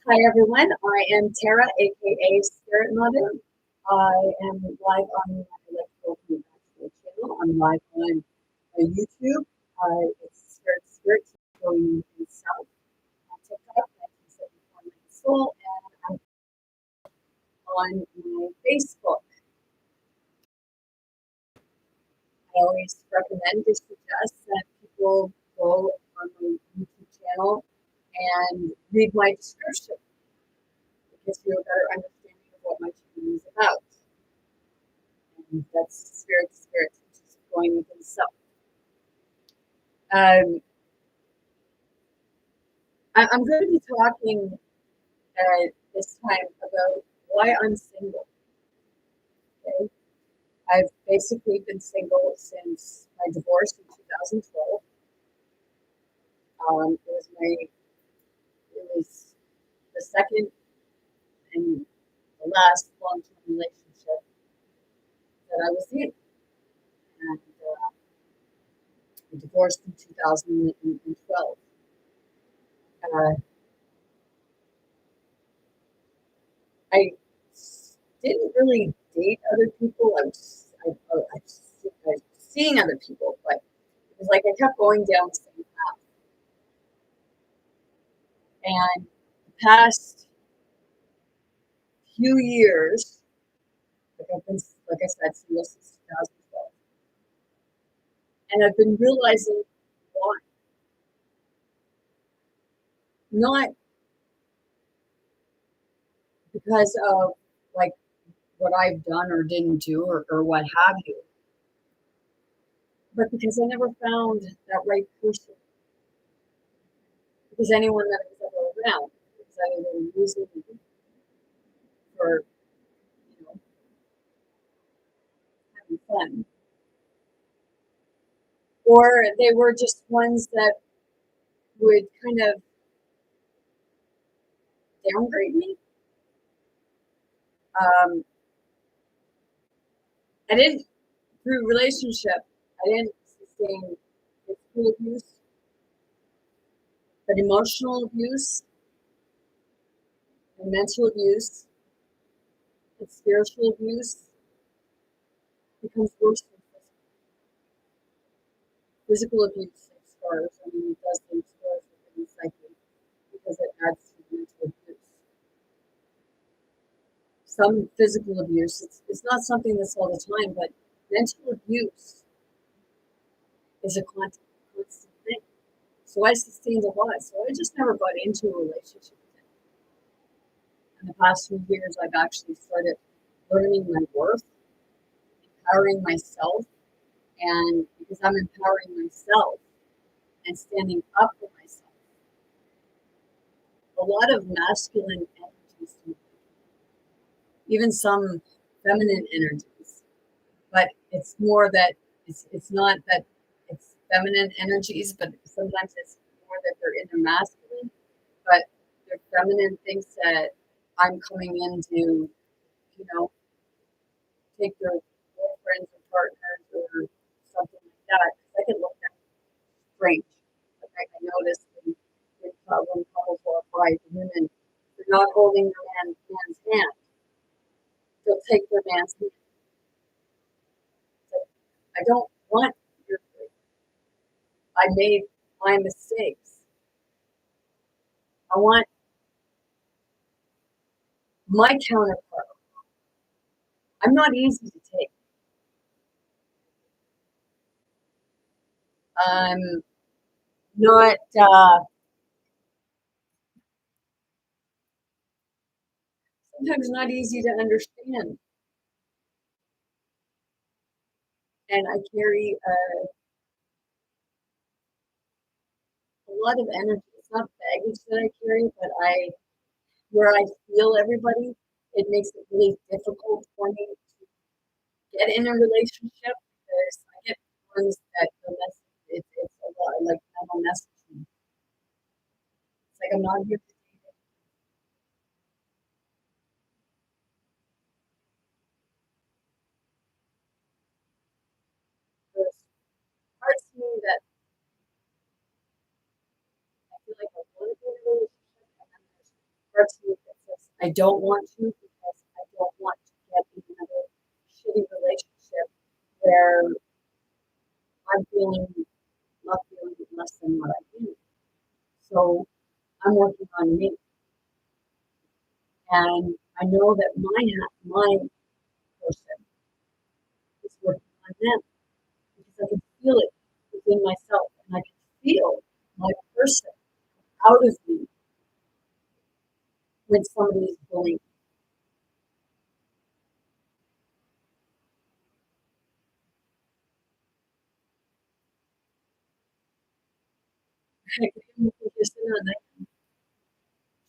Hi everyone, I am Tara, aka Spirit Mother. I am live on my Electrical Compatible channel. I'm live on YouTube. It's Spirit going South on TikTok, 1974 Night Soul, and I'm on my Facebook. I always recommend or suggest that people go on my YouTube channel and read my description. Gives you a better understanding of what my channel is about. And that's Spirit, which is going within self. I'm going to be talking this time about why I'm single. Okay? I've basically been single since my divorce in 2012. It was the second and the last long-term relationship that I was in. And I divorced in 2012. I didn't really date other people. I was seeing other people, but it was like I kept going down the same path. And the past few years, I've been, like I said, single since 2012. And I've been realizing why. Not because of like what I've done or didn't do or what have you, but because I never found that right person. Because anyone that was ever around was either using me for, you know, having fun, or they were just ones that would kind of downgrade me. Um, I didn't, through relationship, I didn't sustain physical abuse, but emotional abuse and mental abuse and spiritual abuse becomes worse than physical. Physical abuse like scars. I mean, it does leave scars within the psyche because it adds to the mental abuse. Some physical abuse, it's not something that's all the time, but mental abuse is a constant thing. So I sustained a lot. So I just never got into a relationship with him. In the past few years, I've actually started learning my worth, empowering myself. And because I'm empowering myself and standing up for myself, a lot of masculine energies, even some feminine energies, but it's more that it's not that it's feminine energies, but sometimes it's more that they're in their masculine, but their feminine thinks that I'm coming in to, take their boyfriends or partners or something like that. I get looked at strange. Like I noticed when couples walk by, the women, they're not holding their man's hand. They'll take their man's hand. So I don't want your free. I made my mistakes. I want my counterpart. I'm not easy to take. I'm not sometimes not easy to understand. And I carry a lot of energy. It's not baggage that I carry, but where I feel everybody, it makes it really difficult for me to get in a relationship because I get ones that the message it's a lot like have a message. It's like I'm not here to date it. There's parts of me that I feel like I want to be in a relationship, and then there's parts of I don't want to because I don't want to get in another shitty relationship where I'm feeling not feeling less than what I do. So I'm working on me, and I know that my person is working on them because I can feel it within myself, and I can feel my person out of me when somebody is bullying. I can consider that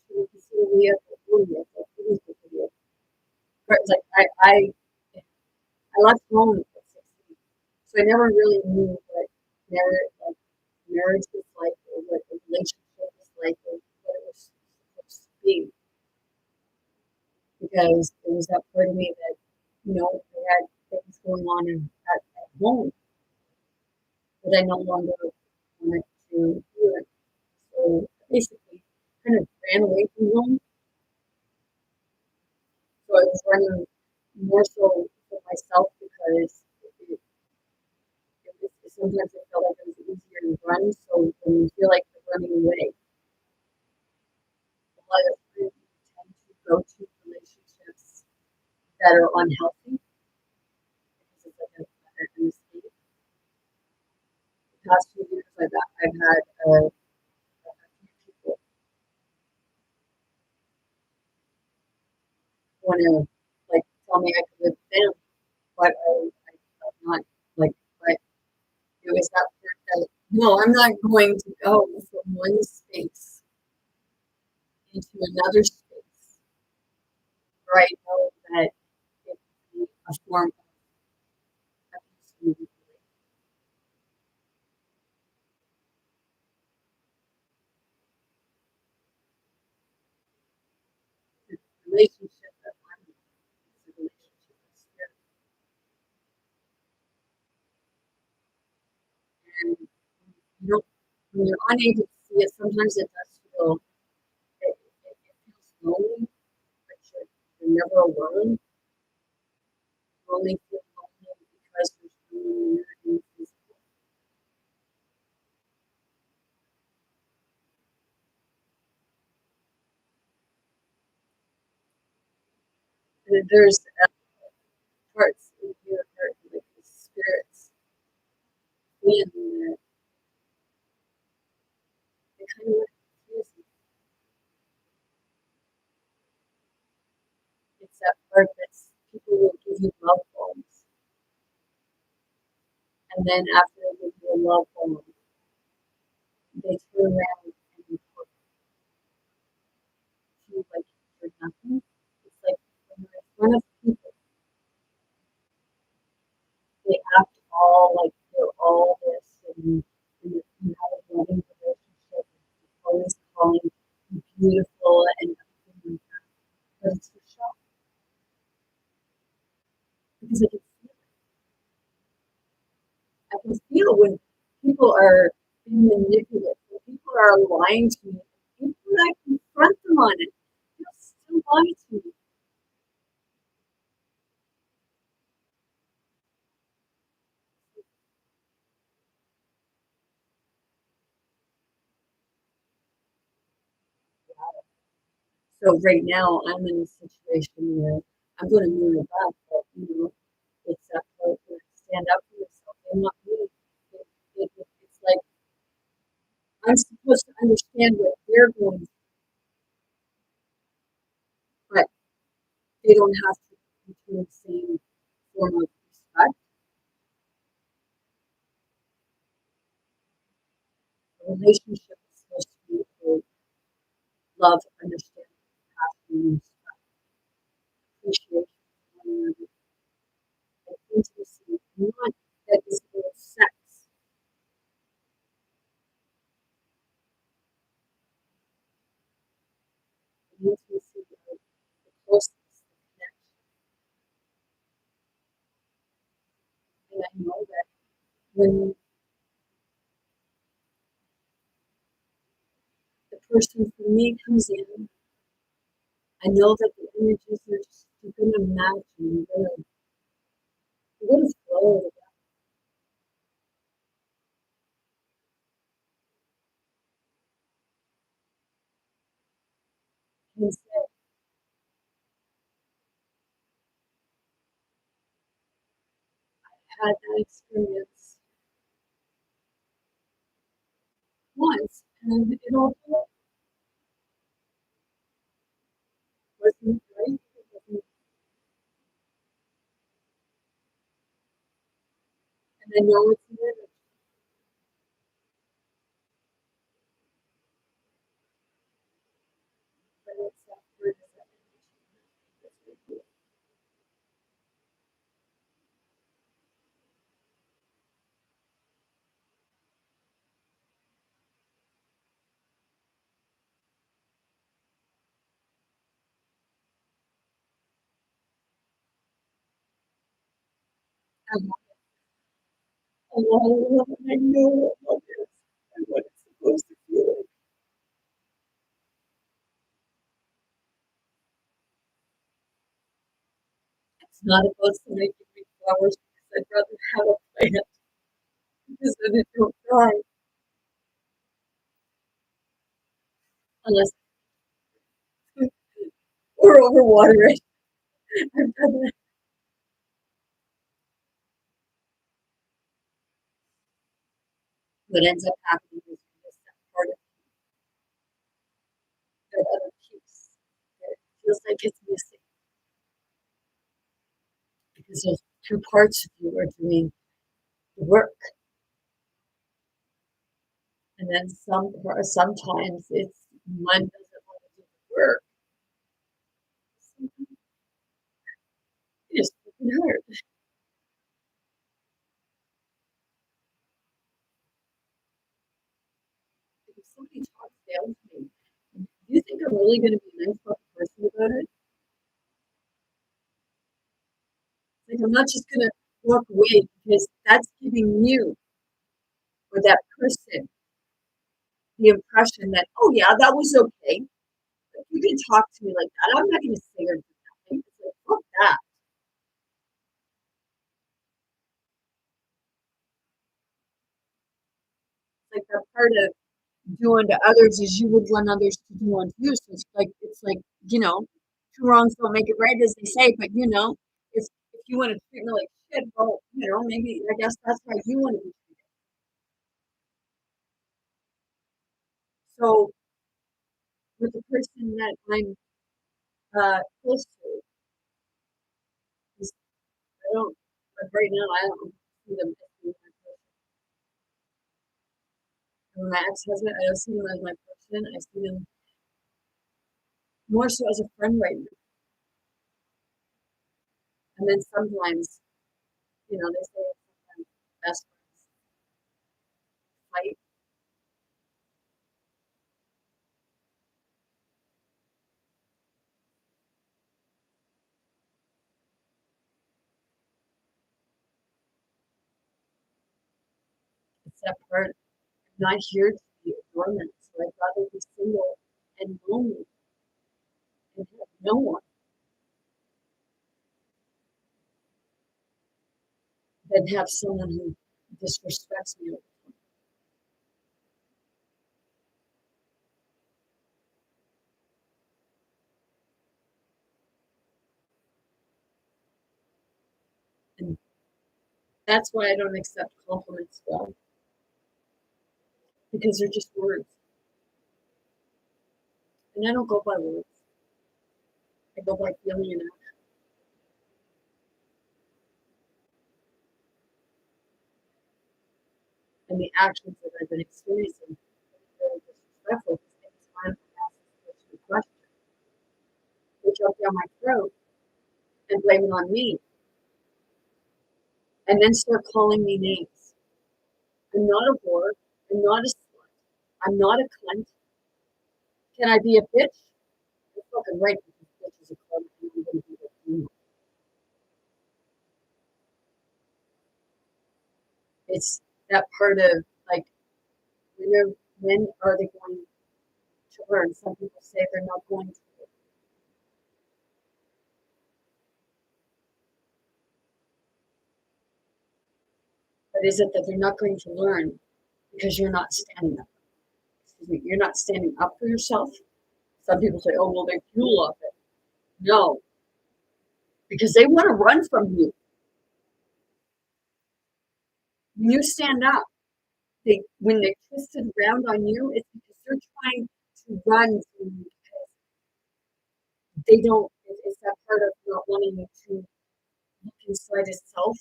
to consider me as a bully, as a bully. Like I left home at 16, so I never really knew what marriage was like, or what a relationship was like, or what it was supposed to be. Because there was that part of me that, I had things going on at home that I no longer wanted to do it. So basically, kind of ran away from home. So I was running more so for myself because sometimes it felt like it was easier to run. So when you feel like you're running away, a lot of times you tend to go to relationships that are unhealthy because it's like an escape. The past few years, I've had a few people want to like tell me I could live with them, but I felt not like, but it was that part that no, I'm not going to go from one space into another space where I know that it can be a form of abuse. The relationship that I'm in is a relationship of spirit. And you know, when you're unable to see it, sometimes it does feel it feels lonely, but you're never alone. You only feel lonely because there's no one there in physical. And there's parts in your heart, like the spirits being there, they kind of want to confuse you. It's that part that people will give you love bombs, and then after they give you a love bomb, they turn around and talk to you like you're nothing. It's like when you're in front of people, they act all like they're all this, and you have a loving relationship, and always calling you beautiful and everything like that. But it's for show because I can feel when people are being manipulative, when people are lying to me, people that confront them on it, they'll still lie to me. So right now I'm in a situation where I'm going to move it up, but it's that part where I stand up for myself. I'm not me. It's like I'm supposed to understand what they're going through, but they don't have to return the same form of respect. A relationship is supposed to be for love, understanding, compassion, appreciation for one another, and intimacy, not that is all sex. The intimacy of the closeness, the connection. And I know that when the person for me comes in I know that the energies are just, you're gonna match and you're gonna flow with it. And so I had that experience once, and it all wasn't right. It wasn't, and I know it's an energy, but it's that word is that energy. I love it. I know what it is and what it's supposed to feel like. It's not about somebody giving me flowers because I'd rather have a plant because then it don't die unless or overwater it. I've done that. What ends up happening is you miss that part of that other piece that feels like it's missing because those two parts of you are doing the work. And then sometimes it's one doesn't want to do the work. Sometimes it just fucking hurt. If somebody talks down to me, do you think I'm really going to be a nice fucking person about it? Like I'm not just going to walk away because that's giving you or that person the impression that, oh yeah, that was okay. But you can talk to me like that. I'm not going to say or do nothing. It's like, fuck that. It's like that part of doing to others as you would want others to do unto you. So it's like, two wrongs don't make it right, as they say. But if you want to treat me like shit, well, maybe I guess that's how you want to be treated. So with the person that I'm close to, is I don't like right now. I don't see them as being my person. And my ex-husband, I don't see them as my person. I see them more so as a friend right now. And then sometimes, they say sometimes best friends fight. It's that part. I'm not here to be a doormat, so I'd rather be single and lonely and have no one than have someone who disrespects me. And that's why I don't accept compliments well, because they're just words. And I don't go by words. I go by feeling and action. And the actions that I've been experiencing are very disrespectful because every time I ask this person a question, they jump down my throat and blame it on me and then start calling me names. I'm not a whore. I'm not a slut. I'm not a cunt. Can I be a bitch? You're fucking right because bitches are called and I'm gonna be with. It's that part of like when are they going to learn? Some people say they're not going to. But is it that they're not going to learn because you're not standing up? Excuse me, you're not standing up for yourself? Some people say, oh, well, they fuel off it. No, because they want to run from you. When you stand up, when they twist it around on you, it's because they're trying to run from you because they don't, it's that part of not wanting you to look inside itself.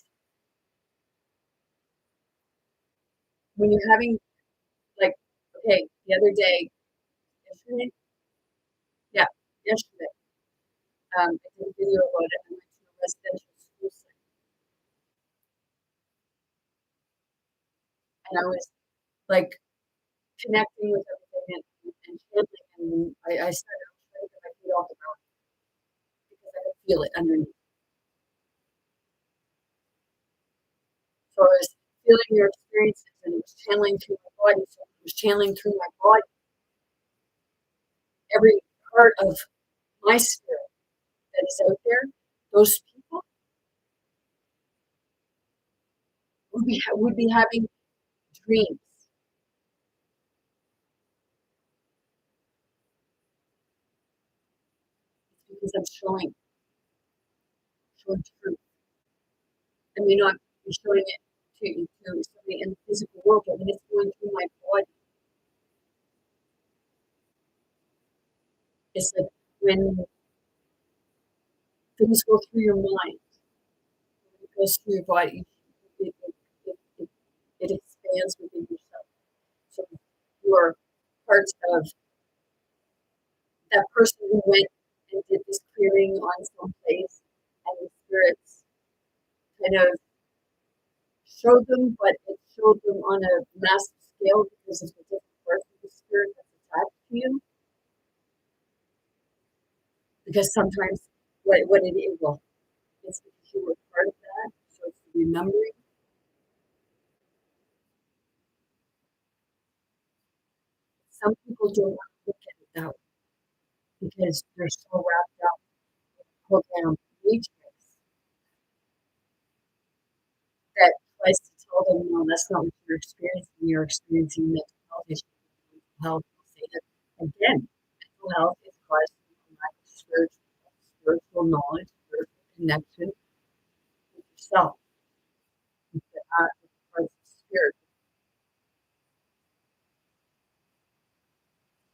When you're having, like, okay, the other day, yesterday, yeah, yesterday, I did a video about it. I went to a residential school site, and I was like connecting with everything and chanting, and I started trying to get my feet off the ground because I could feel it underneath. So I was feeling your experiences, and it was channeling through my body. So it was channeling through my body, every part of my spirit that is out there. Those people would be having dreams because I'm showing truth. I may not be showing it to somebody in the physical world, but when it's going through my body, it's like when things go through your mind, when it goes through your body, it, it expands within yourself. So you're part of that person who went and did this clearing on some place, and the spirits kind of showed them, but it showed them on a massive scale because of the different parts of the spirit that's attached to you. Because sometimes what it is, well, it's because you were part of that, so it's remembering. Some people don't want to look at it that way because they're so wrapped up in the program matrix that tries to tell them, no, that's not what you're experiencing. You're experiencing mental health issues. Mental health, I'll say that again. Mental health is caused from a lack of spiritual knowledge, spiritual connection with yourself, with the parts of spirit.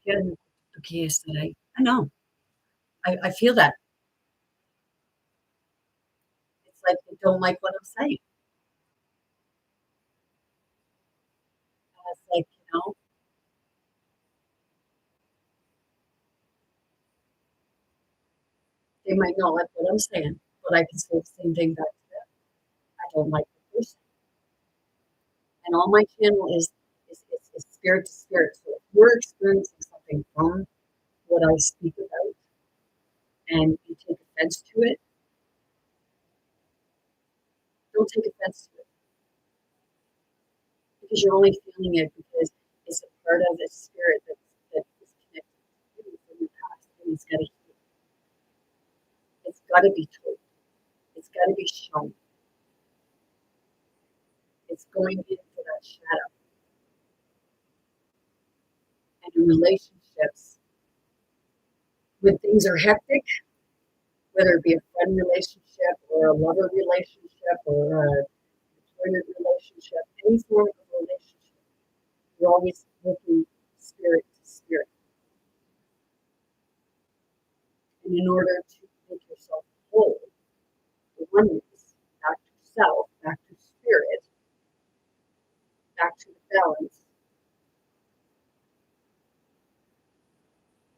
Again, the case that I know. I feel that. It's like they don't like what I'm saying. And it's like, they might not like what I'm saying, but I can say the same thing back to them. I don't like what you're saying. And all my channel is spirit to spirit. So if you're experiencing something from what I speak about and you take offense to it, don't take offense to it because you're only feeling it because it's a part of the spirit that is connected to you from your past and it's got to heal. It's got to be told. It's got to be shown. It's going into that shadow. And in relationships, when things are hectic, whether it be a friend relationship or a lover relationship or a employment relationship, any form of relationship, you're always looking spirit to spirit. And in order to make yourself whole, the oneness, back to self, back to spirit, back to the balance,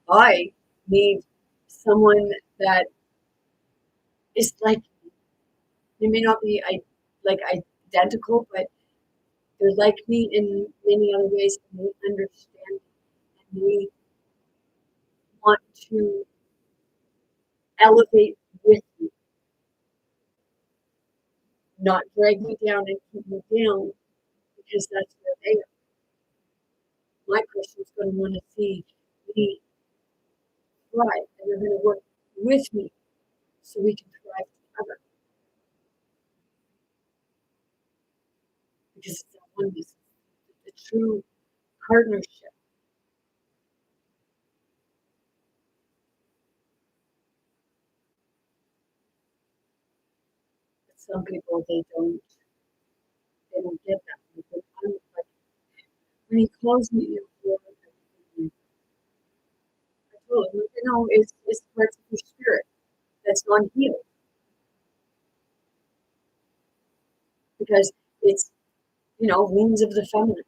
I need someone that is like me. They may not be like identical, but they're like me in many other ways, and they understand and they want to elevate with me, not drag me down and keep me down because that's where they are. My person is going to want to see me thrive, and they're going to work with me so we can thrive together. because it's that oneness, the true partnership. But some people they don't get that. I'm like, when he calls me for everything, I told him, it's parts of your spirit that's not healed because it's wounds of the feminine.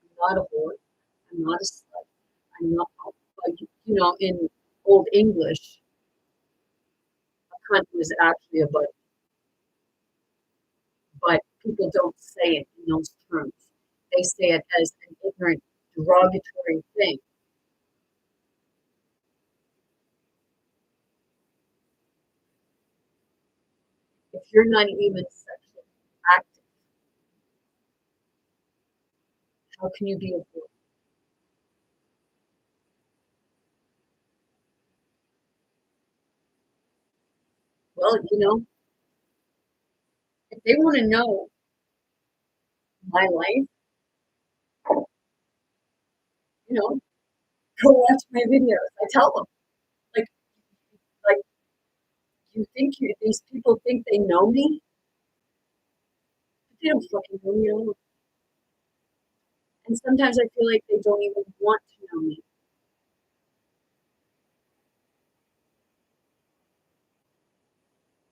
I'm not a whore. I'm not a slut. I'm not like in old English, a cunt was actually a butt, but people don't say it in those terms. They say it as an ignorant, derogatory thing. If you're not even sexually active, how can you be a whore? Well, if they want to know my life, go watch my videos. I tell them, like, like these people think they know me, but they don't fucking know me at all. And sometimes I feel like they don't even want to know me.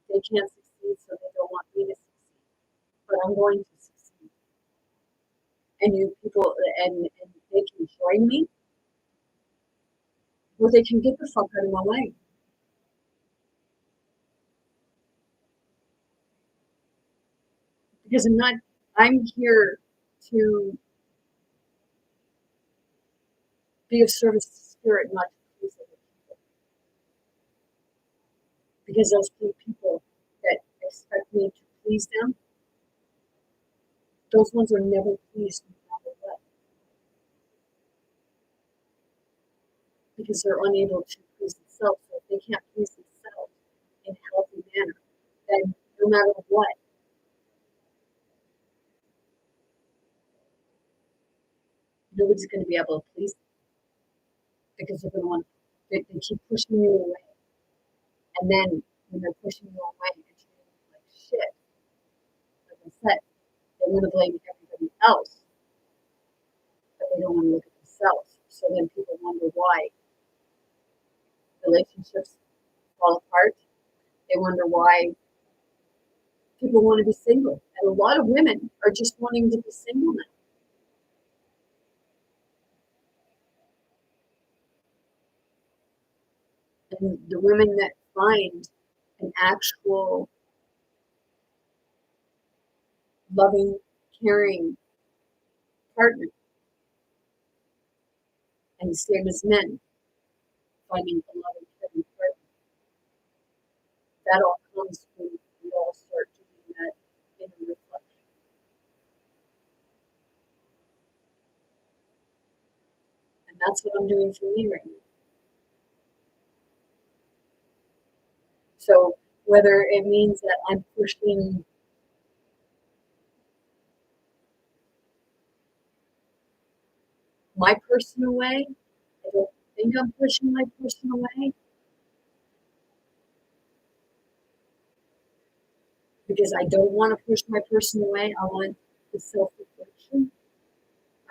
They can't succeed, so they don't want me to succeed. But I'm going to succeed. And you people, and they can join me, or they can get the fuck out of my way. Because I'm here to be of service to spirit, not to please other people. Because those people that expect me to please them, those ones are never pleased no matter what. Because they're unable to please themselves. So if they can't please themselves in a healthy manner, then no matter what, nobody's going to be able to please them because they're going to they keep pushing you away. And then when they're pushing you away and treating you like shit, like I said, they want to blame everybody else, but they don't want to look at themselves. So then people wonder why relationships fall apart. They wonder why people want to be single. And a lot of women are just wanting to be single now. And the women that find an actual loving, caring partner, and the same as men finding a loving, caring partner, that all comes when we all start doing that inner reflection. And that's what I'm doing for me right now. So whether it means that I'm pushing my person away, I don't think I'm pushing my person away because I don't want to push my person away. I want the self-reflection.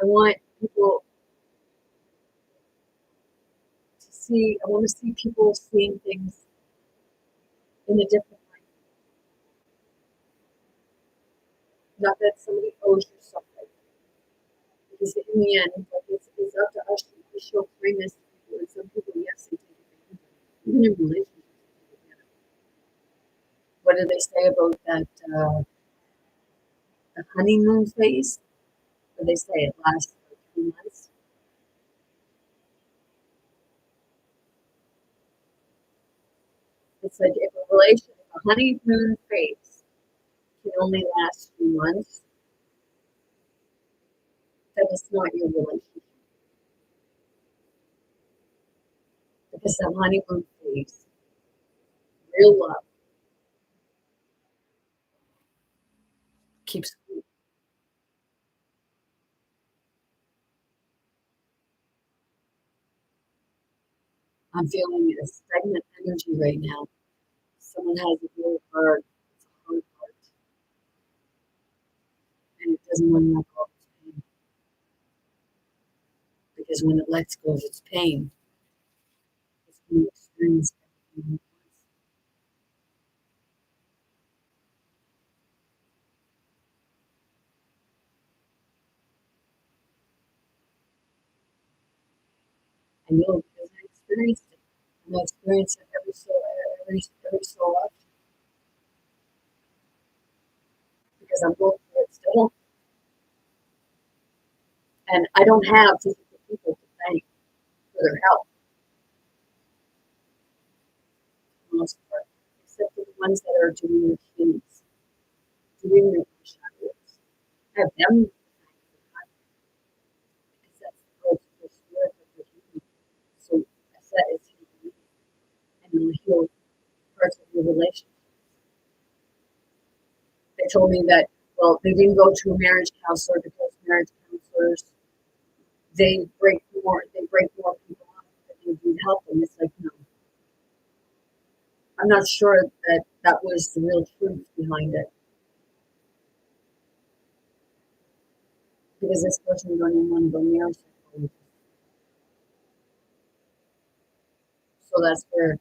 I want people I want to see people seeing things in a different light. Not that somebody owes you something. Because in the end, like it's up to us to show kindness to people. And some people, yes, they take advantage of it. Even in relationships, they take advantage. What do they say about that the honeymoon phase? Or they say it lasts like 3 months. It's like if a honeymoon phase can only last 3 months, then it's not your relationship. because the honeymoon phase, real love, keeps going. I'm feeling a stagnant energy right now. Someone has a really hard, it's a hard heart, and it doesn't want to let go of its pain. Because when it lets go of its pain, it's going to experience everything at once. I know because I experienced it. And I experience it every so often because I'm going through it still. And I don't have physical people to thank for their help for the most part, except for the ones that are doing the healings, doing the shadows. I have them to thank for that because that's the growth of their spirit that they're healing. So I said it's healing and it'll heal parts of your relationship. They told me that, well, they didn't go to a marriage counselor because marriage counselors they break more people up than they do help them. It's like, no. I'm not sure that that was the real truth behind it because this person don't even want to go near a psychologist. So that's where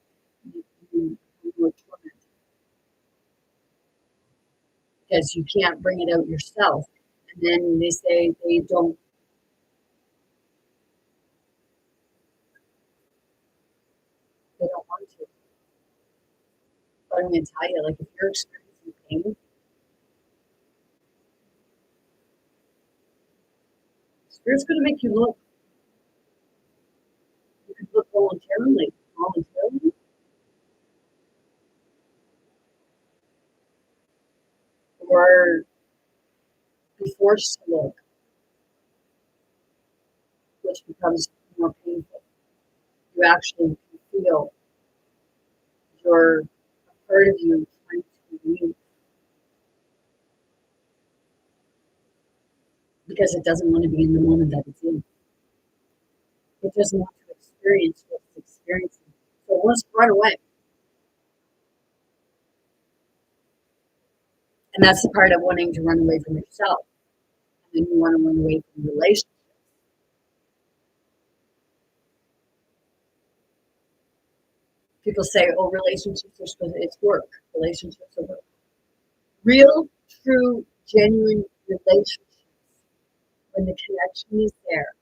you were tormented because you can't bring it out yourself. And then they say they don't want to. But I'm gonna tell you, like if you're experiencing pain, spirit's gonna make you look. You could look voluntarily, or be forced to look, which becomes more painful. You actually can feel your a part of you trying to leave because it doesn't want to be in the moment that it's in. It doesn't want to experience what it's experiencing. So it wants to run away. And that's the part of wanting to run away from yourself. And then you want to run away from relationships. People say, oh, relationships are supposed to, it's work. Relationships are work. Real, true, genuine relationships, when the connection is there,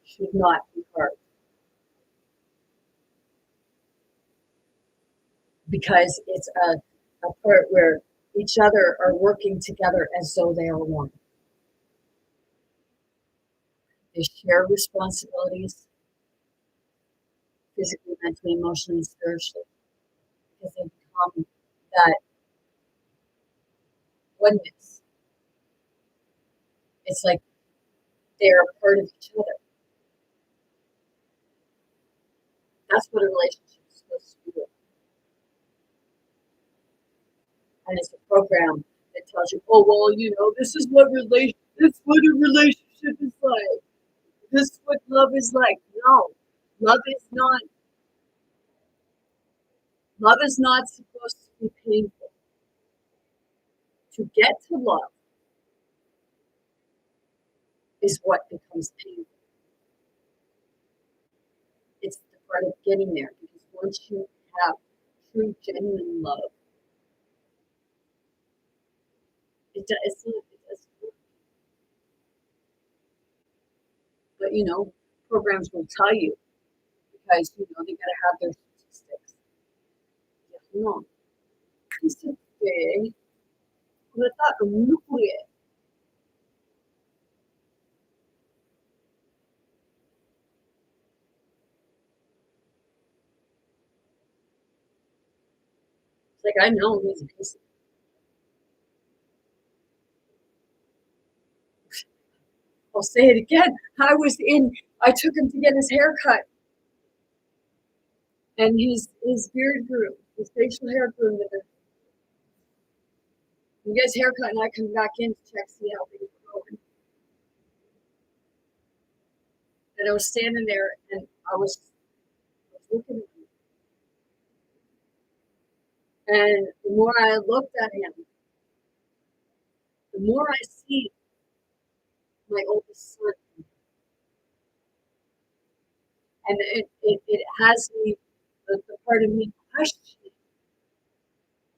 should not be hard. Because it's a part where each other are working together as though they are one. They share responsibilities physically, mentally, emotionally, and spiritually because they become that oneness. It's like they're a part of each other. That's what a relationship is supposed to do. And it's a program that tells you, oh well, this is what a relationship is like. This is what love is like. No, love is not love is not supposed to be painful. To get to love is what becomes painful. It's the part of getting there because once you have true, genuine love, it does work. But programs will tell you because they gotta have their statistics. Yeah, no, queste realtà comunque it's like I know he's a piece of I'll say it again. I took him to get his hair cut And his beard grew, his facial hair grew, and he gets a haircut, and I come back in to check, see how things were going. And I was standing there, and I was looking at him. And the more I looked at him, the more I see my oldest son. And it has me, the part of me questioning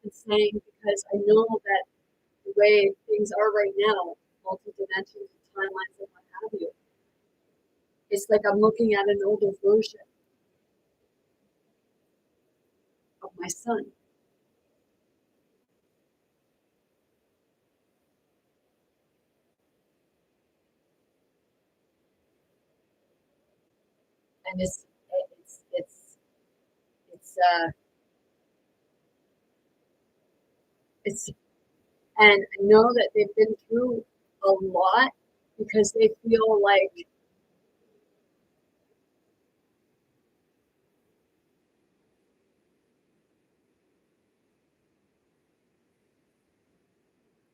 and saying, because I know that the way things are right now, multi-dimensions and timelines and what have you, it's like I'm looking at an older version of my son. And it's it's uh it's and I know that they've been through a lot because they feel like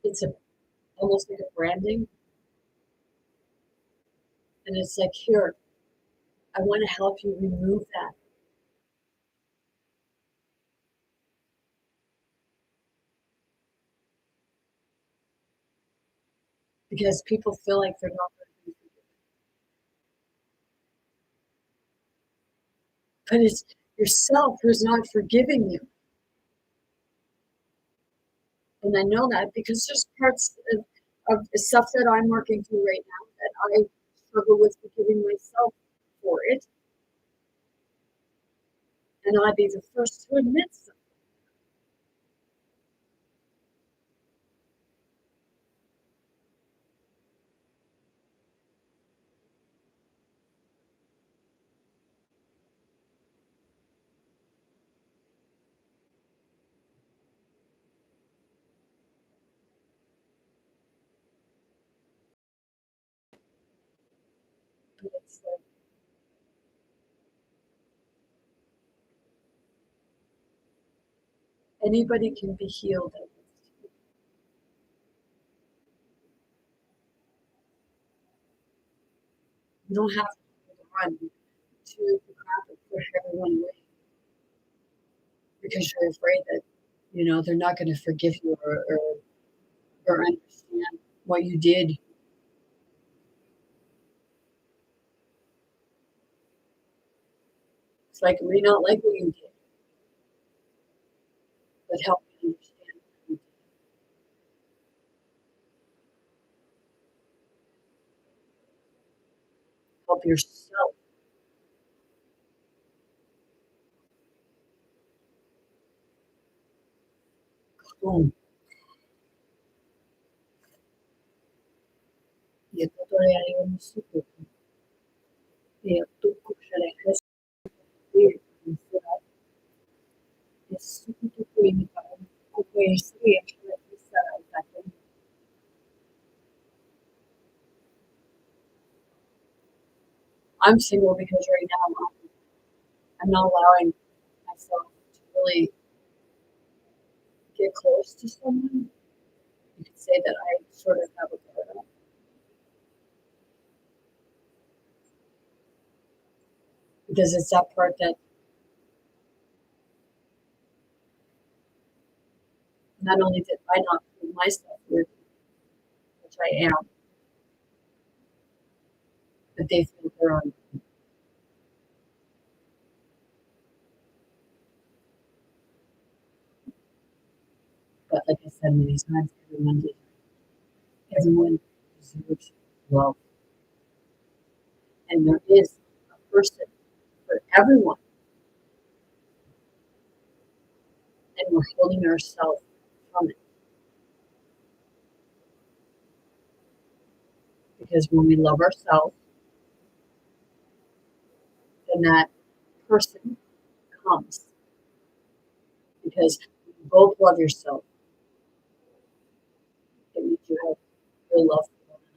it's a almost like a branding, and it's like, here, I want to help you remove that. Because people feel like they're not going to be forgiven. But it's yourself who's not forgiving you. And I know that because there's parts of the stuff that I'm working through right now that I struggle with forgiving myself for it. And I'd be the first to admit something. But it's like anybody can be healed. You don't have to run to the crap and push everyone away because you're afraid that, they're not going to forgive you or understand what you did. It's like, we may not like what you did, but help me understand. Help yourself. Home. Y todo hay un suco. Y tu kushare hesi es suco tu kuini para kuko esri akla isara itaken. I'm single because right now I'm not allowing myself to really get close to someone. You could say that I sort of have a guard up because it's that part that not only did I not prove myself worthy, which I am, but they feel they're on. But like I said many times, everyone deserves love, and there is a person for everyone, and we're holding ourselves from it because when we love ourselves, then that person comes because when you both love yourself, it means you have your love for one another.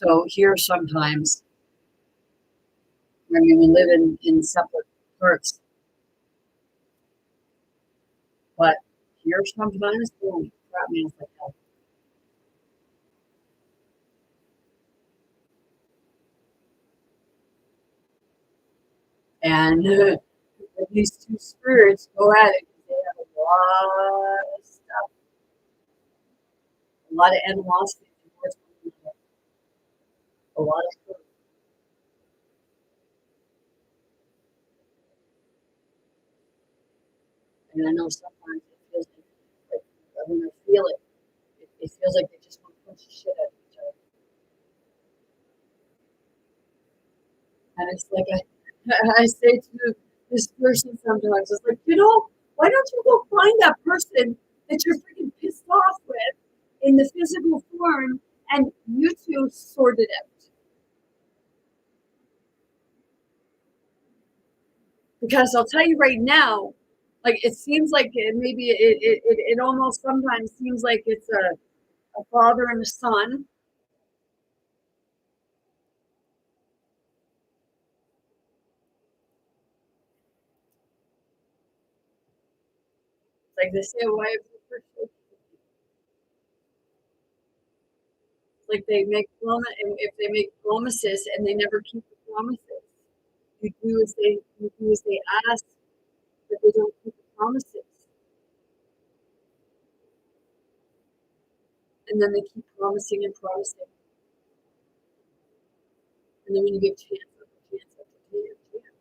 So here sometimes, I mean, we live in separate parts, but here sometimes, boom, crap, man, it's like hell. And these two spirits go at it. They have a lot of stuff, a lot of animosity towards one another, a lot of hurt. And I know sometimes it feels like when I feel it, it feels like they just want to punch the shit out of each other. And it's like I say to this person sometimes, it's like, why don't you go find that person that you're freaking pissed off with in the physical form and you two sort it out? Because I'll tell you right now, like it seems like it almost sometimes seems like it's a father and a son. Like they say, why is the first like they make promise, and if they make promises and they never keep the promises, you do as they ask, but they don't keep the promises, and then they keep promising and promising, and then when you give chance after chance after chance,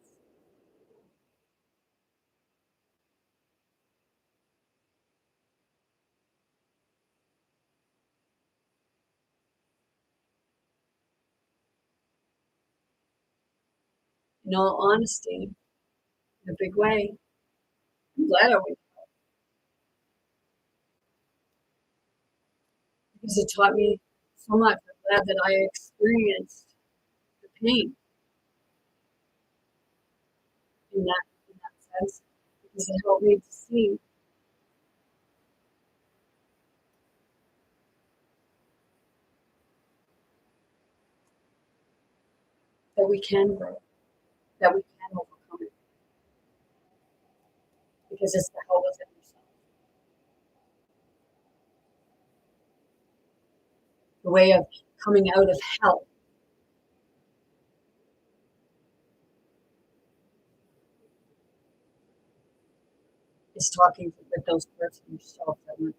in all honesty, in a big way, I'm glad I went because it taught me so much. I'm glad that I experienced the pain in that sense because it helped me to see that we can grow, that we can overcome it because it's the hell within yourself. The way of coming out of hell is talking with those parts of yourself that went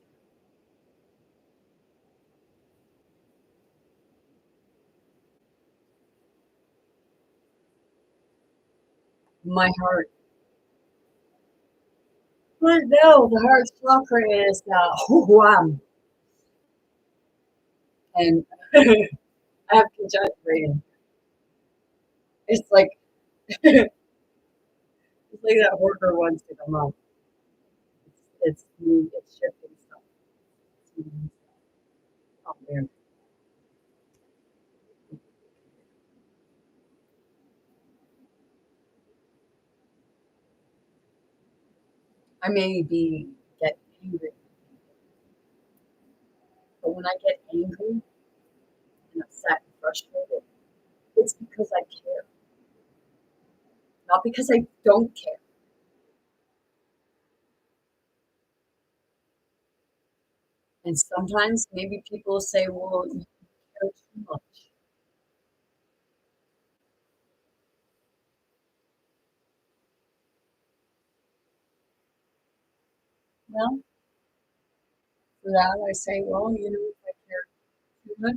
my heart. But no, the heart chakra is wham, and I have conjunctivated. It's like it's like that worker wants to come up. It's me. It's shifting stuff. It's moving stuff up there. I may be get angry, but when I get angry and upset and frustrated, it's because I care, not because I don't care. And sometimes maybe people say, "Well, you care too much." Well, for that, I say, "Well, if I care too much,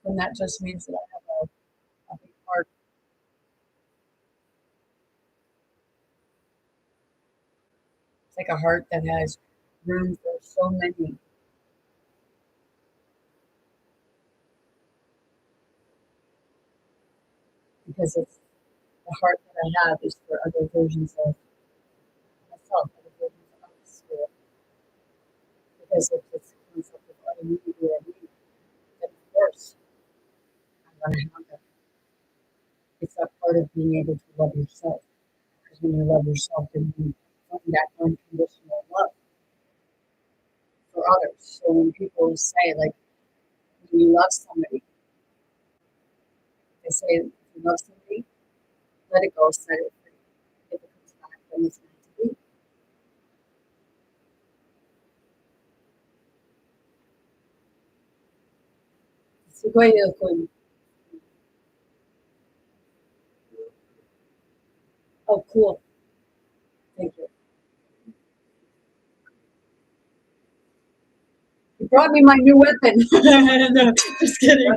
then that just means that I have a big heart. It's like a heart that has room for so many, because it's the heart that I have is for other versions of myself, other versions of the spirit. Because if it's a concept of autoimmunity that I need, then of course I'm going to have that. It's that part of being able to love yourself. Because when you love yourself, then you find that unconditional love. for others. So when people say, like, when you love somebody, they say, if you love somebody, let it go, set it free. If it comes back, then it's meant to be. Segura con. Oh, cool. Thank you. You brought me my new weapon. No, just kidding.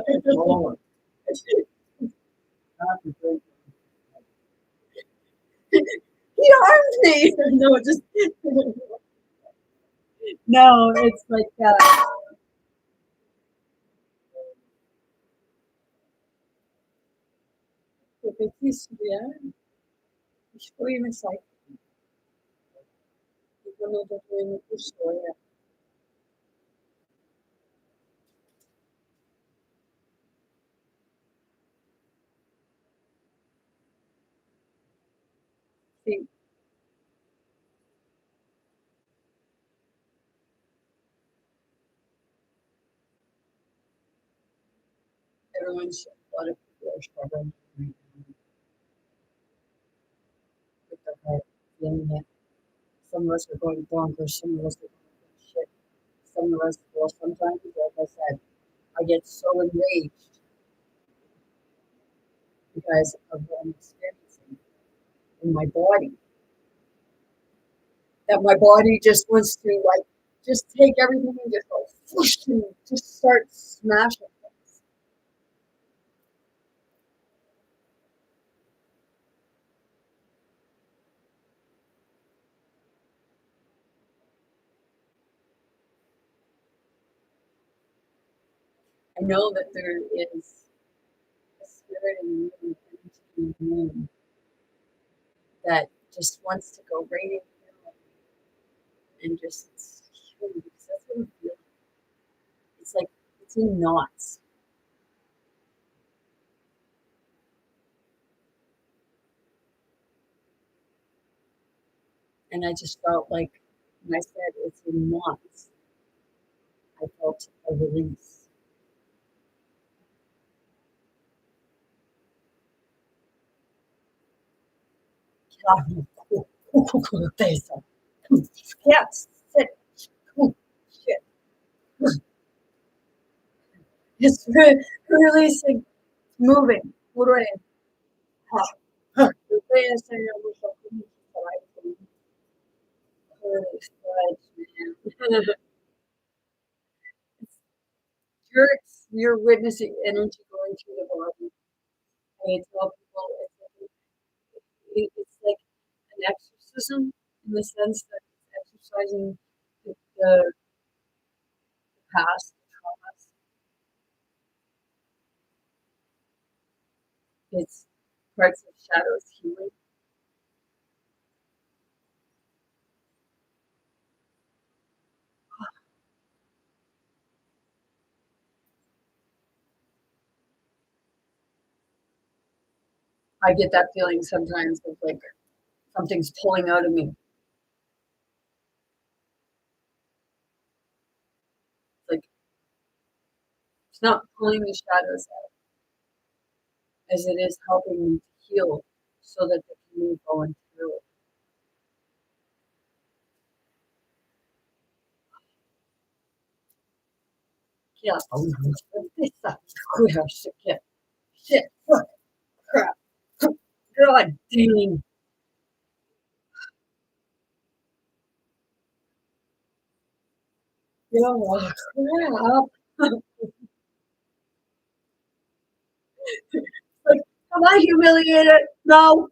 He harmed me. No, just no. It's like porque aquí estudiar, estoy en el site y cuando yo estoy en el curso, sí, everyone's a lot of people are struggling right now with their heart, feeling it. Some of us are going bonkers. Some of us are going shit. Some of us, well, sometimes, like I said, I get so enraged because of what I'm experiencing in my body that my body just wants to like just take everything and just go whoosh and just start smashing things. I know that there is a spirit in me and me that just wants to go right in here and just kill me because that's what I'm feeling. It's like it's in knots. And I just felt like when I said it's in knots, I felt a release. Yes, sit. Shit. It's releasing, moving. Ustedes enseñan mucho you're you're witnessing energy going through the body. I tell people it's like an exorcism in the sense that it's exercising the past, the traumas. It's parts of shadows healing. I get that feeling sometimes of like something's pulling out of me. Like it's not pulling the shadows out as it is helping me to heal so that they can move on through it. Yeah. Shit. Shit. Fuck. Crap. God dang. Yeah. Crap. Like, am I humiliated? No.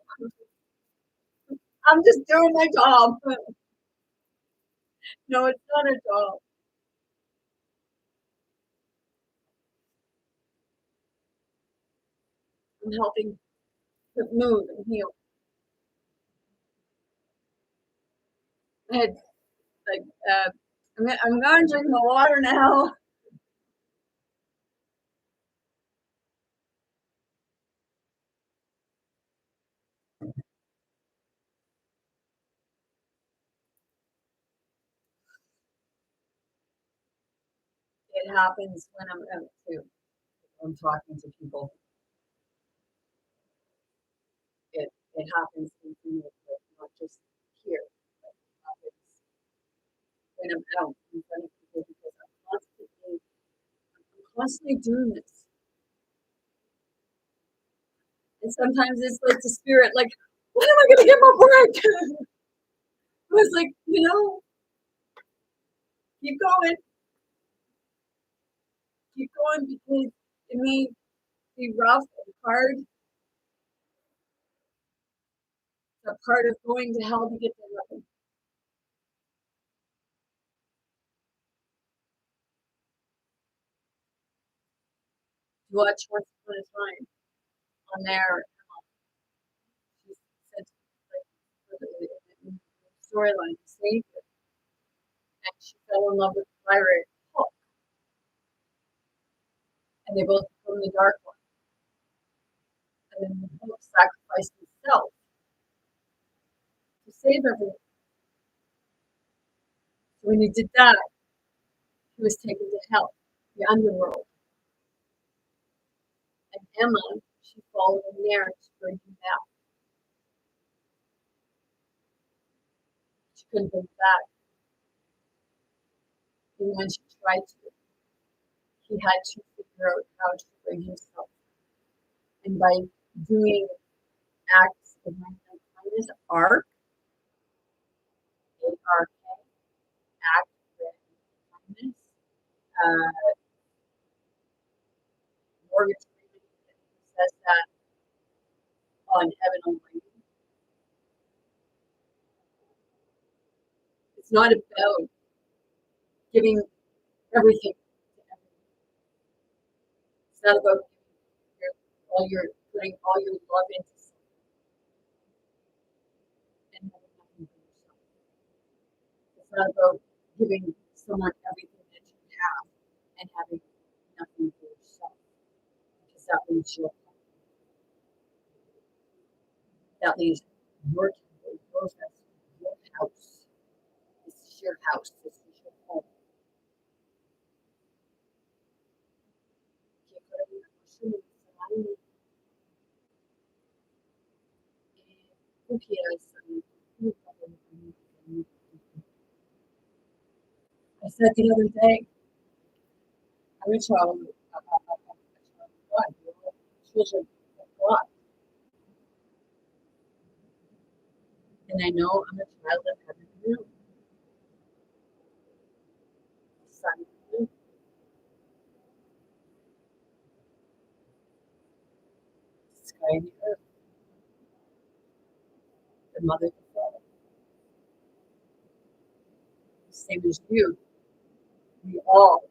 I'm just doing my job. No, it's not a job. I'm helping to move and heal. It's like, I'm going to drink my water now. It happens when I'm out too. I'm talking to people. It happens in community, not just here, but it happens when I'm out in front of people because I'm constantly doing this. And sometimes it's like the spirit, like, when am I gonna get my break? I was like, keep going. Keep going because it may be rough and hard. It's a part of going to hell to get to heaven. Watch Once Upon a Time on there. She said like the storyline, Savior, and she fell in love with the pirate Hook, and they both become the Dark One. And then the Hook sacrificed himself to save everyone. So when he did that, he was taken to hell, the underworld. And Emma, she followed him there to bring him back. She couldn't bring him back. And when she tried to, he had to figure out how to bring himself. And by doing acts of kindness, ARK, ARK, act with kindness, Morgan Freeman says that on Heaven Almighty. It's not about giving everything to everyone. It's not about putting all your love into something and having nothing for yourself. It's not about giving someone everything that you have and having nothing for yourself. Because that leaves your temple, your vessel, your house. This is your house. This is your home. I said the other day, I'm a child of God. Children of God. And I know I'm a child of heaven and earth. Son of the moon. The sky and the earth. The mother, the father. The same as you. We all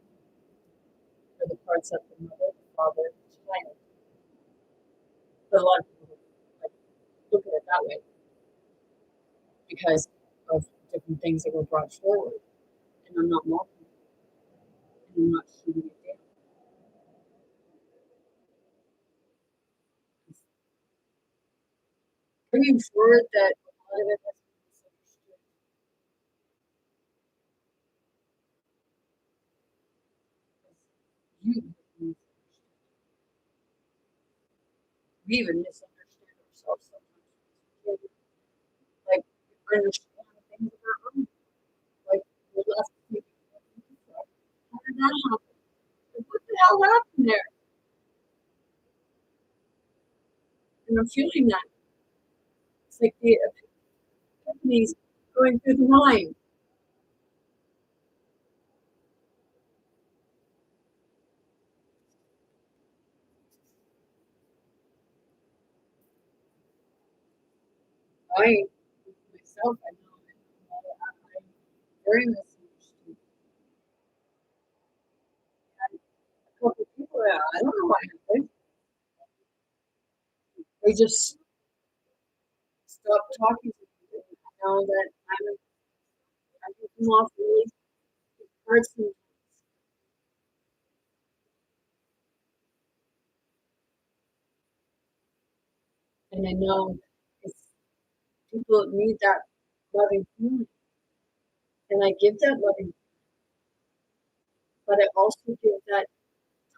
are the parts of the mother, the father, the child. But a lot of people like, look at it that way because of different things that were brought forward. And I'm not mocking it. And I'm not shooting it down. It's bringing forward that a lot of it has been misunderstood. You have been misunderstood. We even misunderstand ourselves sometimes. Like, understand things of our own. Like, the last week, how did that happen? Like, what the hell happened there? And I'm feeling that. It's like the epiphanies going through the mind. I, myself, I know I'm very misunderstood. And a couple of people, I don't know what happened. They just stopped talking to me. Now that I can come off really hard sometimes. And I know it's people need that loving feeling. And I give that loving. but I also give that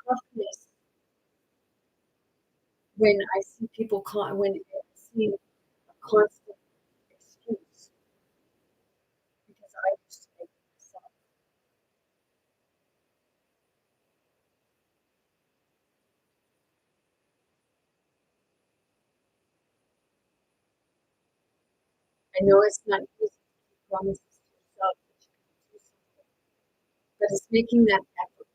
toughness when I see people when I see a constant excuse because I used to make it myself. I know it's not easy to keep promises to yourself that you can do something, but it's making that effort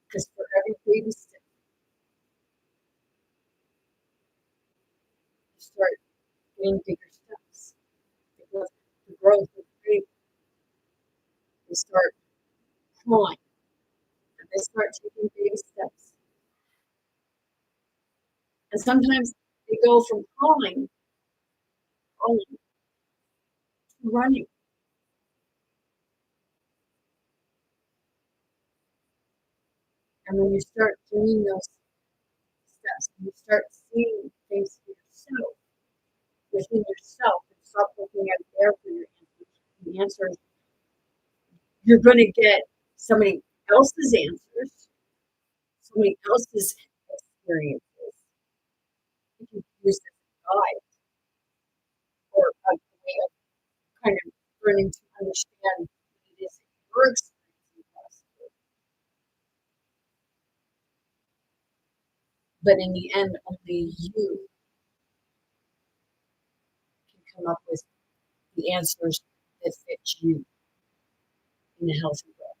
because for every baby step you start getting bigger steps because the growth of the baby, they start crawling and they start taking baby steps. And sometimes they go from crawling to running. And when you start doing those steps, and you start seeing things for yourself, within yourself, and stop looking at there for your answers. The answers, you're going to get somebody else's answers, somebody else's experiences. If you use this guide or a way of kind of learning to understand what it is that you're experiencing possibly. But in the end, only you can come up with the answers that fit you in a healthy way.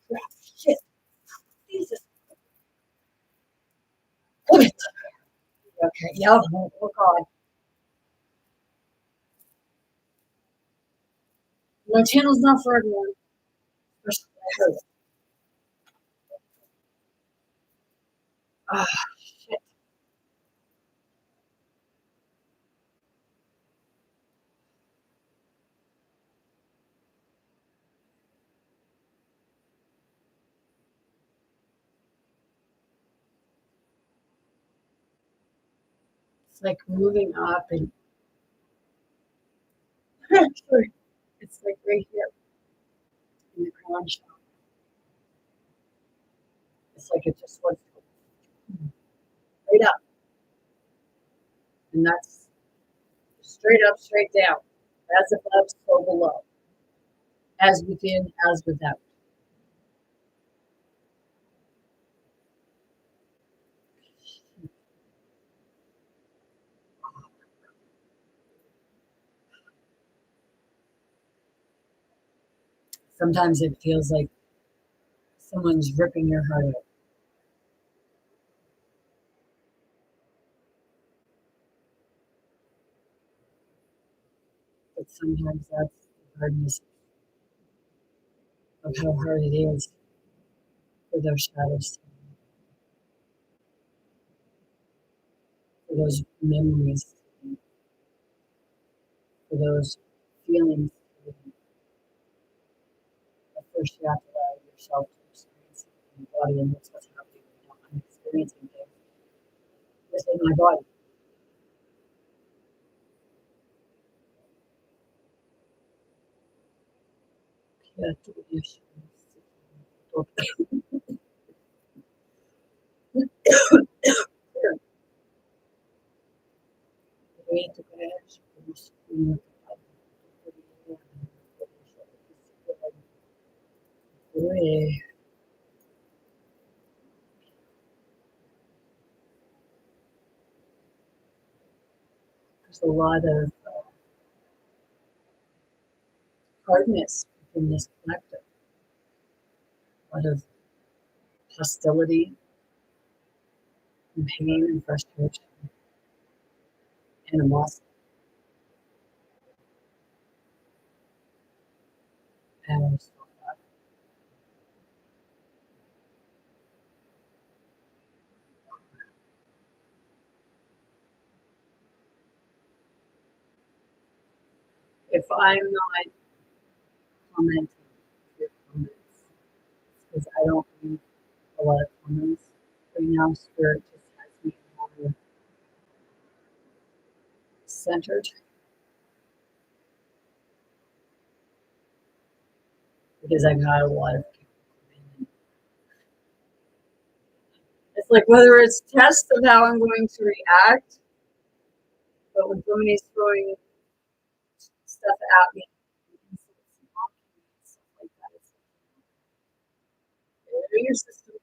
Crap, shit, Jesus. Okay, yeah, oh God. My channel's not for everyone. I heard it. Ah, shit. It's like moving up and actually, it's like right here in the crown chakra. It's like it just wants to go right up. And that's straight up, straight down. As above, so below. As within, as without. Sometimes it feels like someone's ripping your heart out. But sometimes that's the hardness of how hard it is for those shadows, for those memories, for those feelings. At first, you have to allow yourself to experience it in your body, and that's what's happening right now. I'm experiencing things within my body. Yeah, to the issue. There's a lot of hardness in this collective, a lot of hostility and pain and frustration, animosity. And if I'm not commenting your comments, because I don't read a lot of comments right now, Spirit just has me more centered because I've had a lot of people come in. It's like whether it's tests of how I'm going to react, but when somebody's throwing stuff at me, insults and mocking me and stuff like that, it's like, get it in your system.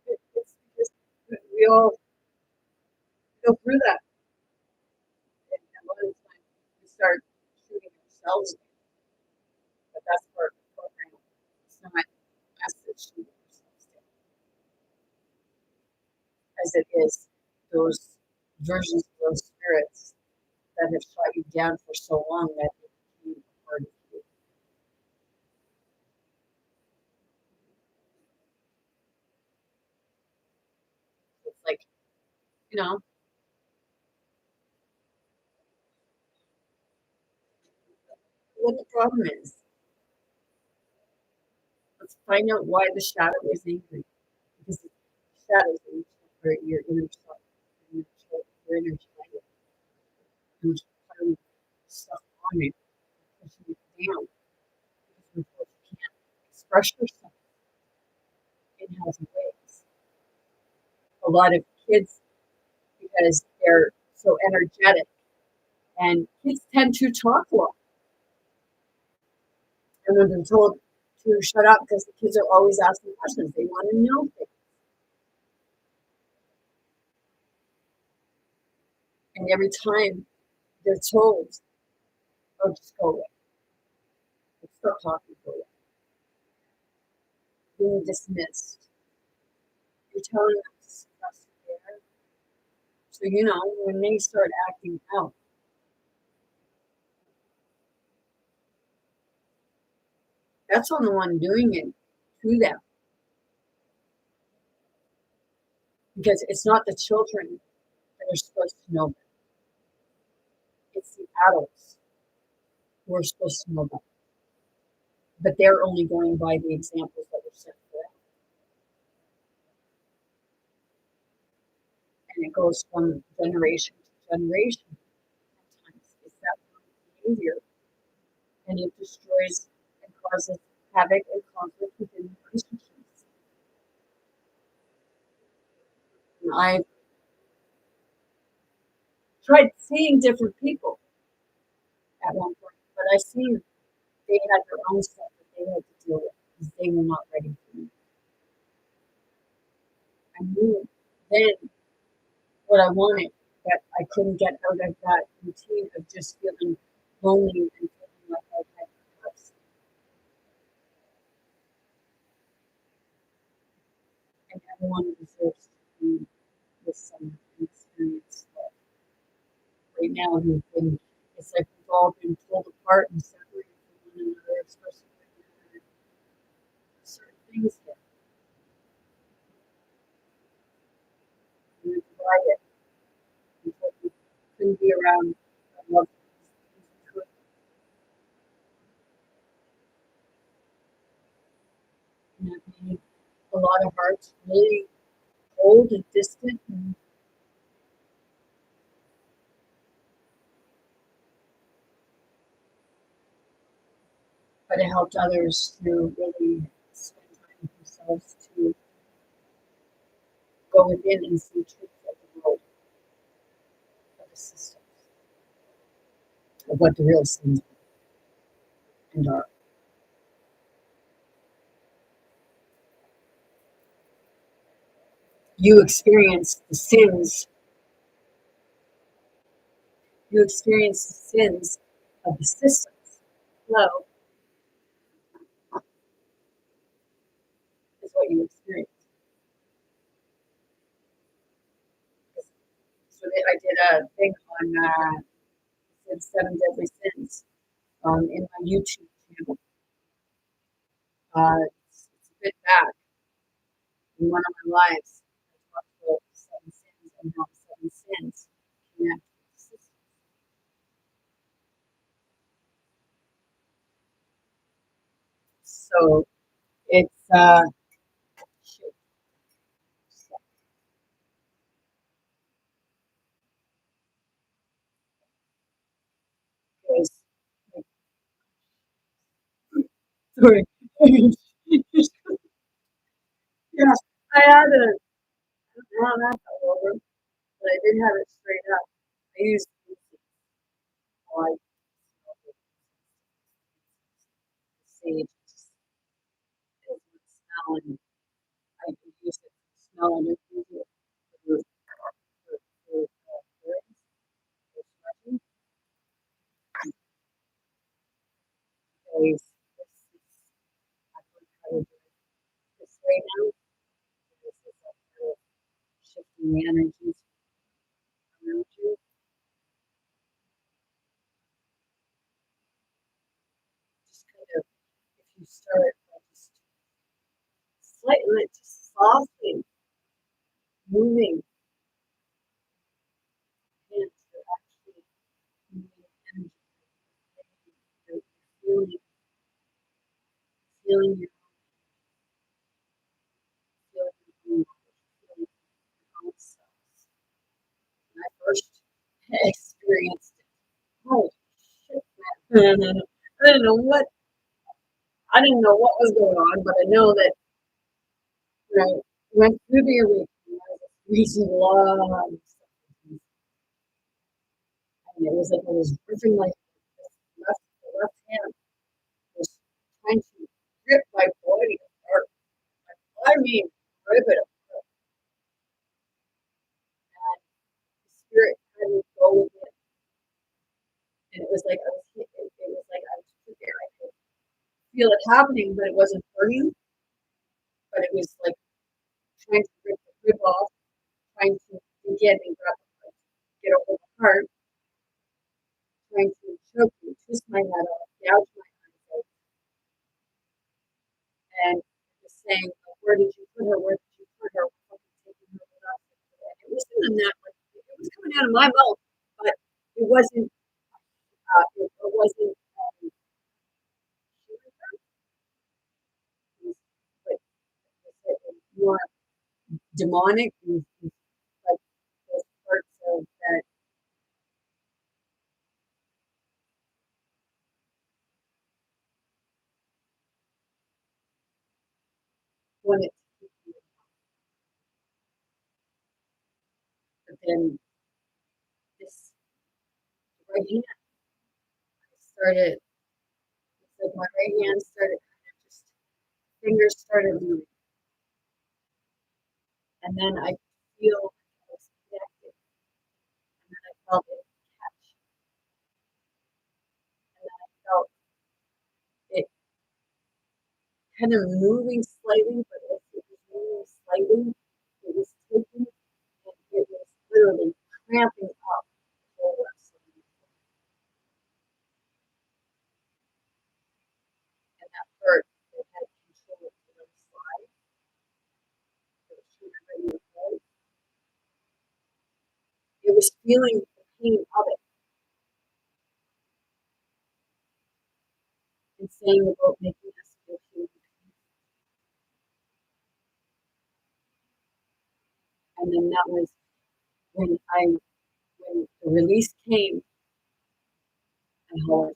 It's because we all go through that. And a lot of times we start shooting ourselves, but that's part of the program. It's not us that shoot ourselves down, as it is those versions of those spirits that have shot you down for so long that it became a part of you. It's like, you know, what the problem is. Let's find out why the shadow is angry. Because the shadows are your inner self, your inner child, who's putting stuff on it, pushing it down. Because you can't express yourself in healthy ways. A lot of kids, because they're so energetic, and kids tend to talk a lot. And when they're told to shut up because the kids are always asking questions, they want to know things. And every time they're told, oh, just go away. Stop talking, go away. Being dismissed. You're telling them to suppress fear. So, you know, when they start acting out, that's on the one doing it to them. Because it's not the children that are supposed to know better. It's the adults who are supposed to know better. But they're only going by the examples that were set for them. And it goes from generation to generation. Sometimes it's that behavior. And it destroys and causes havoc and conflict within the relationships. And I've tried seeing different people at one point, but I seen they had their own stuff that they had to deal with because they were not ready for me. I knew then what I wanted, that I couldn't get out of that routine of just feeling lonely and feeling like I had collapsed. And everyone deserves to be with someone and experience love. Right now, it's like we've all been pulled apart and separated from one another, especially when certain things hit. We were divided because we couldn't be around our loved ones. And that made a lot of hearts really cold and distant. But it helped others to really spend time with themselves to go within and see truth of the world, of the systems, of what the real sins and are. You experience the sins, you experience the sins of the systems. Flow is what you experience. So I did a thing on seven deadly sins in my YouTube channel. It's a bit back in one of my lives. I talked about the seven sins and how the seven sins connect with the systems. So it's shoot. Sorry. Yeah, I had a well, not fell over, but I did have it straight up. I used like sage to smell, and I could use it to smell and use it for birds, for smudging. Because this is, I learned how to do it this way now. This is like kind of shifting the energies around you. Just kind of, if you start by just slightly, just softly moving hands, you're actually moving energy. You're feeling your feeling your feeling your own cells. When I first experienced it, oh shit, man. I didn't know what I didn't know what was going on, but I know that when I went through the awakening, I was reaching a lot of stuff. And it was like I was gripping like the left hand was trying to grip my body apart. I mean, rip it apart. And the spirit had me go with it. And it was like I was it was like I was there. I could feel it happening, but it wasn't hurting. But it was like trying to rip the grip off, trying to get me grab the get over the heart, trying to choke me, twist my head off, gouge my eyes out, and was saying, like, where did you put her? Where did you put her? We're fucking taking her with us. And it wasn't in that, like, it was coming out of my mouth, but it wasn't, it wasn't, it was, but it was more demonic and like those parts of that wanted to keep you. But then this right hand, I started, it's like my right hand started kind of just, fingers started moving. And then I feel I was connected, and then I felt it catch, and then I felt it kind of moving slightly, but as it was moving slightly, it was taking, and it was literally cramping up the whole rest of me. And that hurt. It had control to the slide. It was trying to hold. It was feeling the pain of it and saying about making us feel human. And then that was when when the release came and how I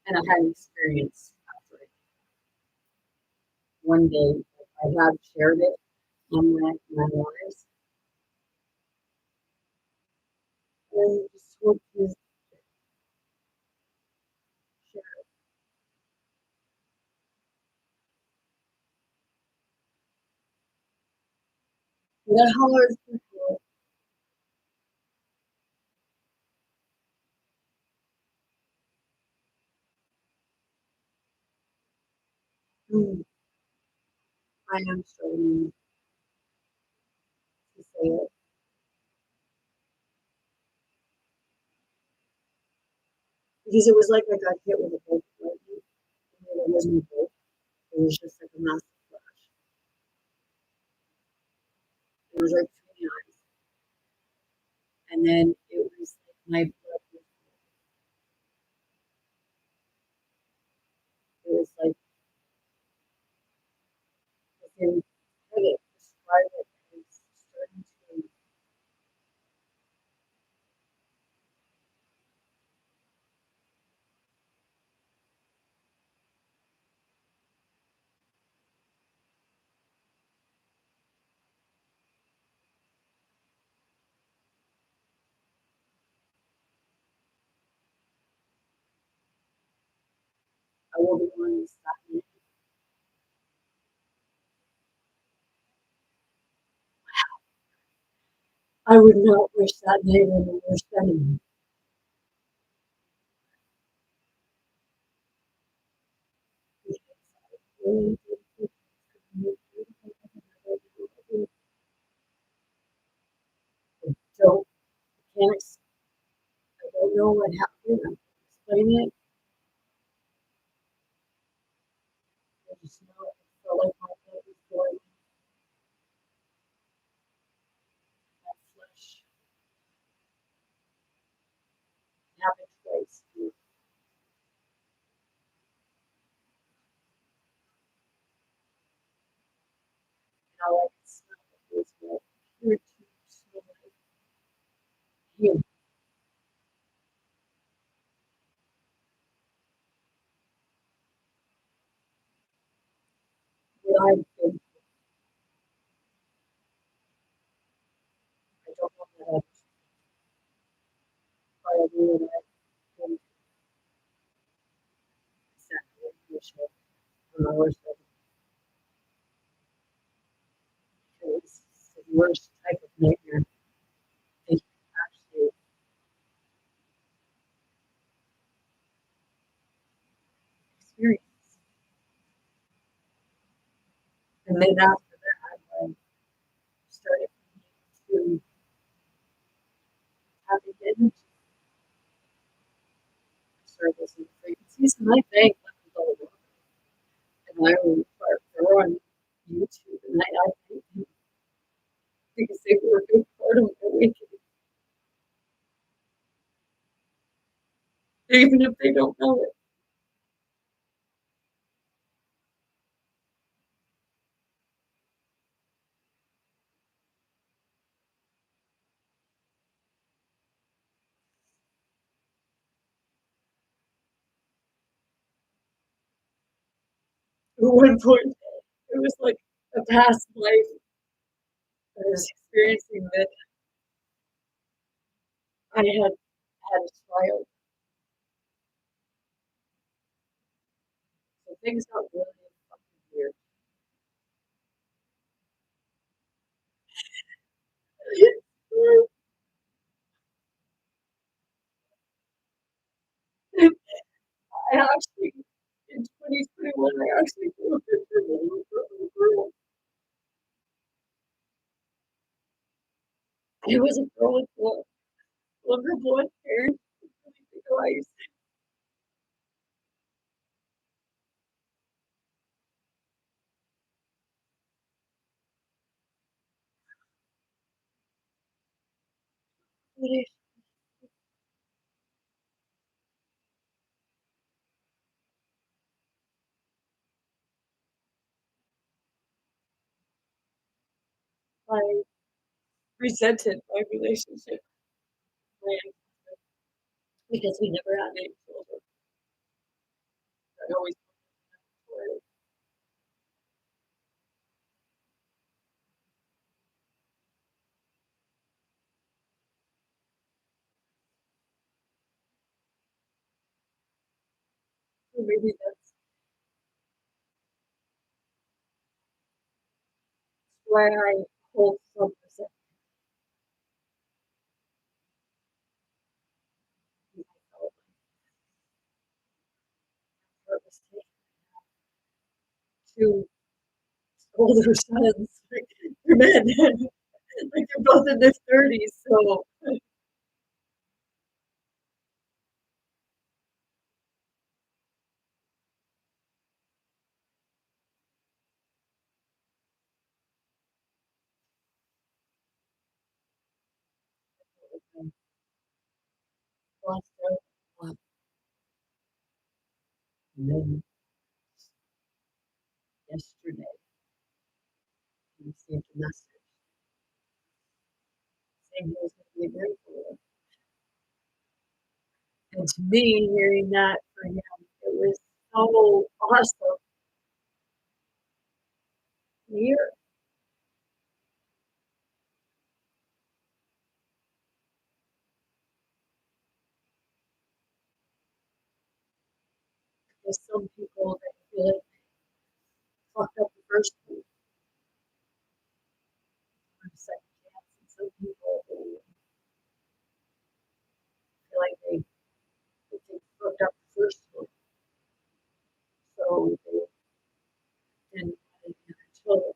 and I had an experience after it. One day, I have shared it on my lives, and just want to share it. That hollers before. I am struggling to say it because it was like I got hit with a bolt of lightning. And there wasn't a bolt. It was just like a massive flash. It was right between the eyes. And then it was like my blood was, it was like within how to describe it as starting to I will be honest. I would not wish that neighbor the worst enemy. Really don't, can't, I don't know what happened. I can't explain it. I just know it felt like my blood was boiling, my flesh happened twice. And all I could smell was my pure tube smell like him. What I've been, I don't know that I've tried to do it. I've been exactly initial. I wish that it was the worst type of nightmare they could actually experience. And then after that, I started to have again. I started listening to frequencies, and I thank them all. And I would throw on YouTube, and I thank them because they were a big part of my awakening, even if they don't know it. At one point, it was like a past life I was experiencing that I had a child. So things got really fucking weird. I actually, in 2021, I actually grew up with a little girl. It was a girl with longer blonde hair and really big eyes. I resented my relationship with my ex-husband because we never had any children. I always wanted. So maybe that's why I hold some resentment in myself for mistakes. Two older sons, like, they're men, like they're both in their 30s. So I lost out a lot. And then yesterday, I received a message saying he was going to be grateful. And to me, hearing that for him, it was so awesome to hear. There's some people that feel like fucked up the first time on a second chance, and some people who feel like they fucked up the first time, so they didn't want any other children.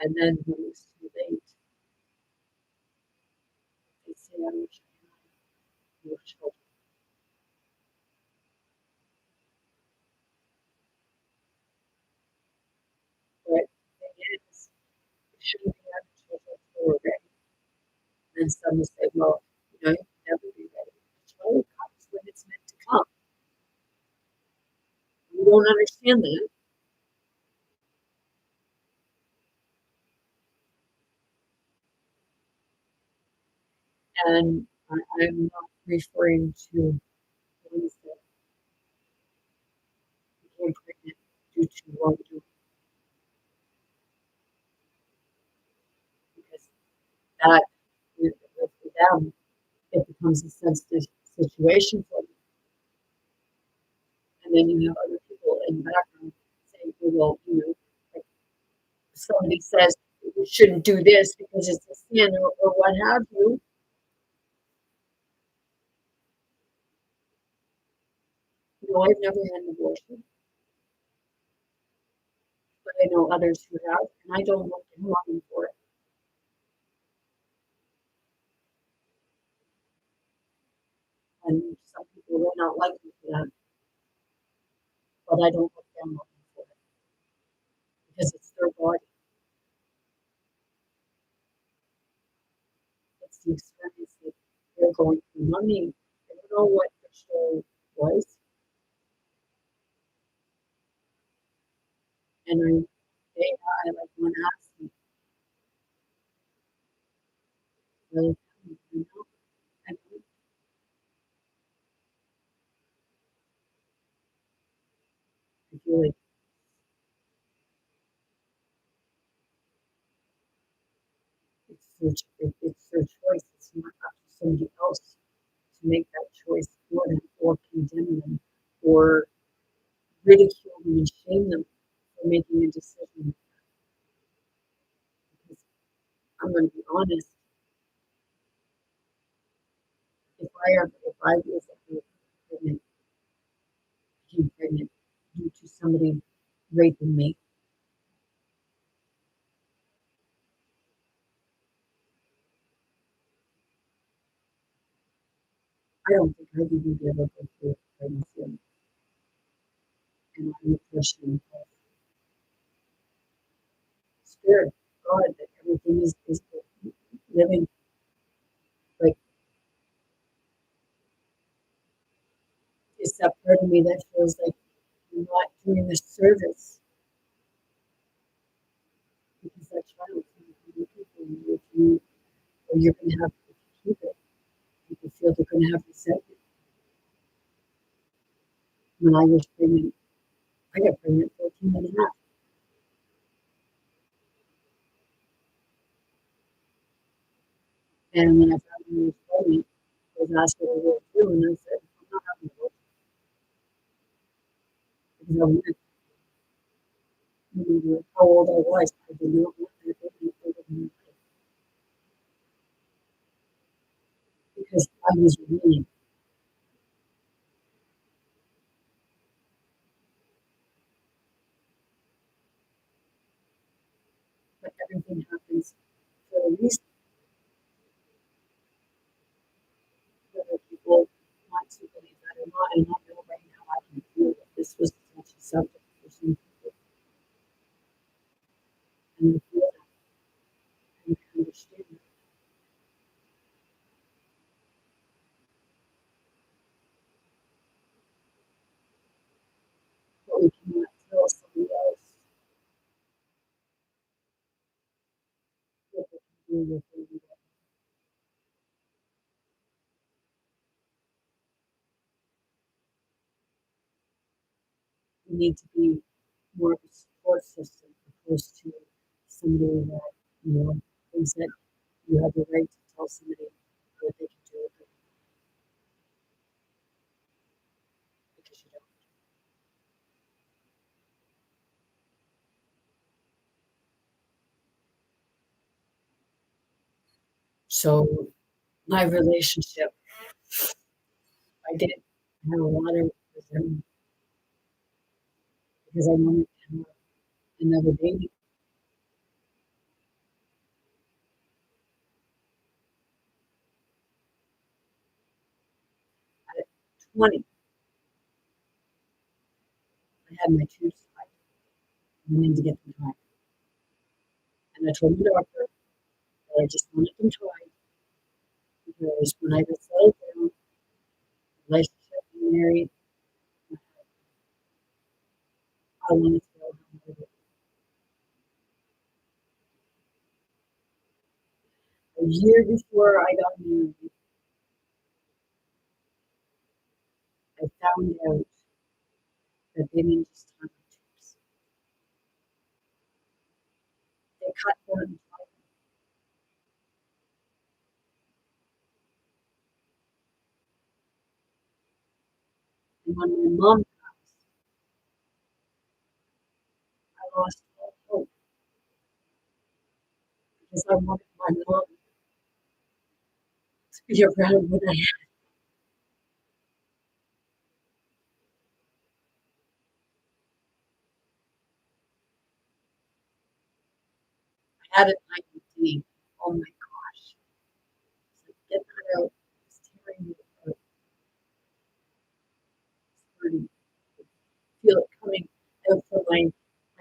And then when it's too late, they say, I wish I had more children. But the thing is, you shouldn't be having children until we're ready. And some will say, well, you'll never be ready. The child comes when it's meant to come. We don't understand that. And I'm not referring to ones that became pregnant due to wrongdoing, because that, with them, it becomes a sensitive situation for them. And then you have other people in the background saying, well, like somebody says you shouldn't do this because it's a sin, or what have you. I've never had an abortion, but I know others who have, and I don't look at them for it. And some people will not like me for that, but I don't look down on them for it because it's their body. It's the experience that they're going through. I mean, I don't know what the show was, and I like one asked me, really, I feel like it's their choice. It's not up to somebody else to make that choice for them, or condemn them, or ridicule them and shame them for making a decision. Because I'm going to be honest, if I was pregnant, became pregnant due to somebody raping me, I don't think I'd even be able to go through pregnancy. And I'm a Christian spirit, God, that everything is living. Like, it's that part of me that feels like you're not doing the service because that child's going to be looking for you if you, or you're going to have to keep it. People feel they're going to have resentment. When I was pregnant, I got pregnant 14 and a half. And when I found I was pregnant, I was asked what I was doing, and I said, I'm not having a abortion because I wanted, no matter how old I was, I did not want that baby over my life because I was willing. But everything happens for a reason. Whether people want to believe that or not, and I know right now I can feel that this was a touchy subject for some people, and I feel that, and I understand that. But we cannot tell somebody else what they can do with their life. We need to be more of a support system opposed to somebody that, thinks that you have the right to tell somebody what they can do with it because you So my relationship, I did have a lot of resentment because I wanted to have another baby. At 20, I had my tubes tied. I went in to get them tied. And I told my doctor that I just wanted them tied because when I got settled down, relationship, and married, I wanted to go home with it. A year before I got married, I found out that they didn't just tie my tubes. They cut them and tied them. And when my mom passed, I lost all hope because I wanted my mom to be around when I had an IUD. Oh my gosh. It's like, get that out. It's tearing me apart. It's hurting. I feel it coming out from my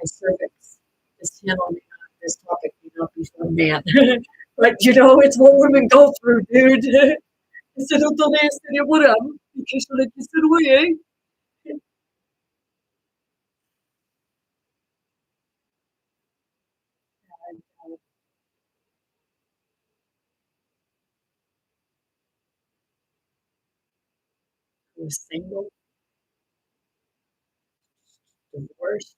cervix. This channel may not, this topic may not be for a man. But you know, it's what women go through, dude. Isso não tô nem seria morando. E questão de que se não é. I was single, divorced.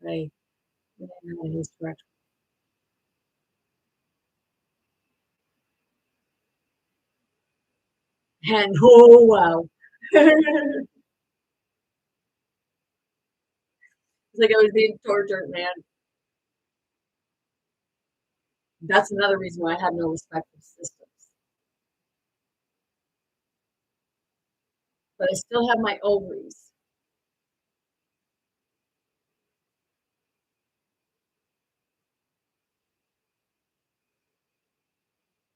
I went in his direction. And oh wow. It's like I was being tortured, man. That's another reason why I have no respect for systems. But I still have my ovaries.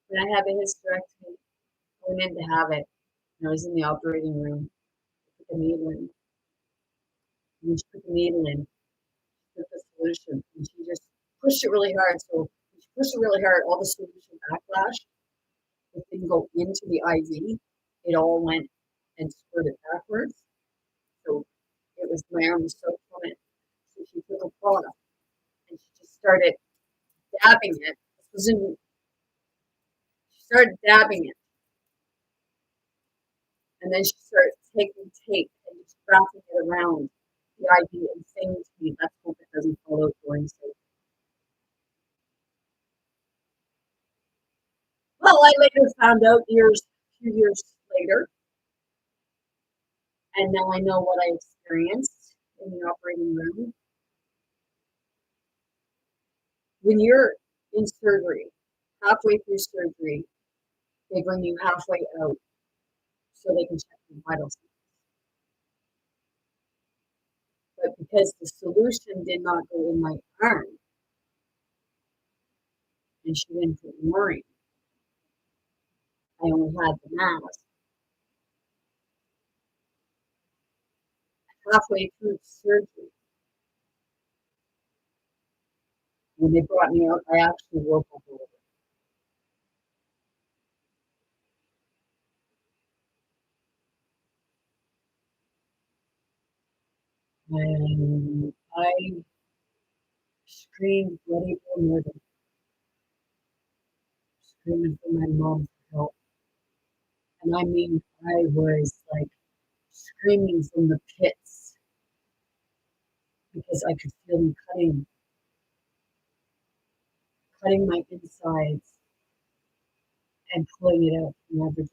When I had a hysterectomy, I went in to have it. And I was in the operating room, put the needle in. And she put the needle in, put the solution, and she just pushed it really hard. So when she pushed it really hard, all the solution backlash, it didn't go into the IV. It all went and squirted backwards. So it was my arm was so from it. So she took a paw and she just started dabbing it. This was in she started dabbing it. And then she started taking tape and just wrapping it around the IV and saying to me, let's hope it doesn't fall out during surgery. Well, I later found out a few years later, and now I know what I experienced in the operating room. When you're in surgery, halfway through surgery, they bring you halfway out so they can check your vital signs. But because the solution did not go in my arm and she didn't put worrying, I only had the mask. Halfway through surgery, when they brought me out, I actually woke up a little bit. And I screamed bloody murder, screaming for my mom for help. And I mean, I was like screaming from the pits because I could feel them cutting my insides and pulling it out from my vagina.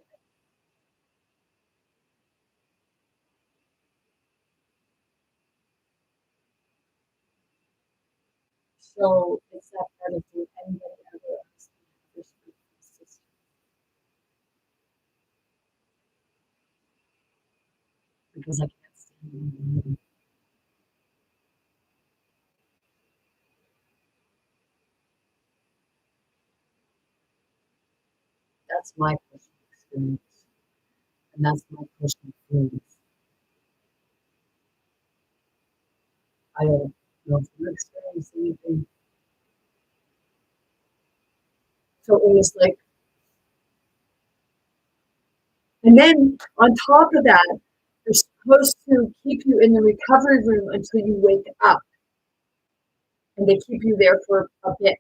So it's that part of do anybody ever ask me to have respect for the system? Because I can't stand it. That's my personal experience. And that's my personal feelings. I don't know if you experience anything. So it was like, and then on top of that, they're supposed to keep you in the recovery room until you wake up. And they keep you there for a bit.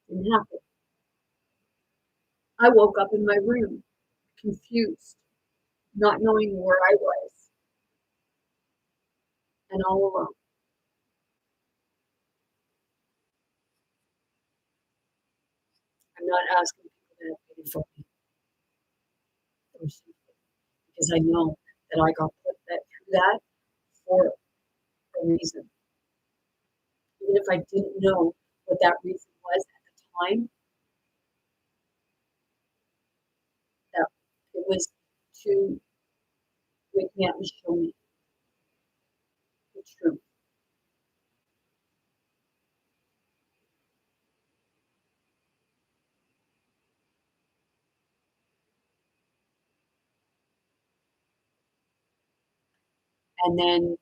Didn't happen. I woke up in my room, confused, not knowing where I was, and all alone. I'm not asking people to have pity for me or something, because I know that I got put that through that for a reason. Even if I didn't know what that reason was at the time, that it was to wake me up and show me the truth. And then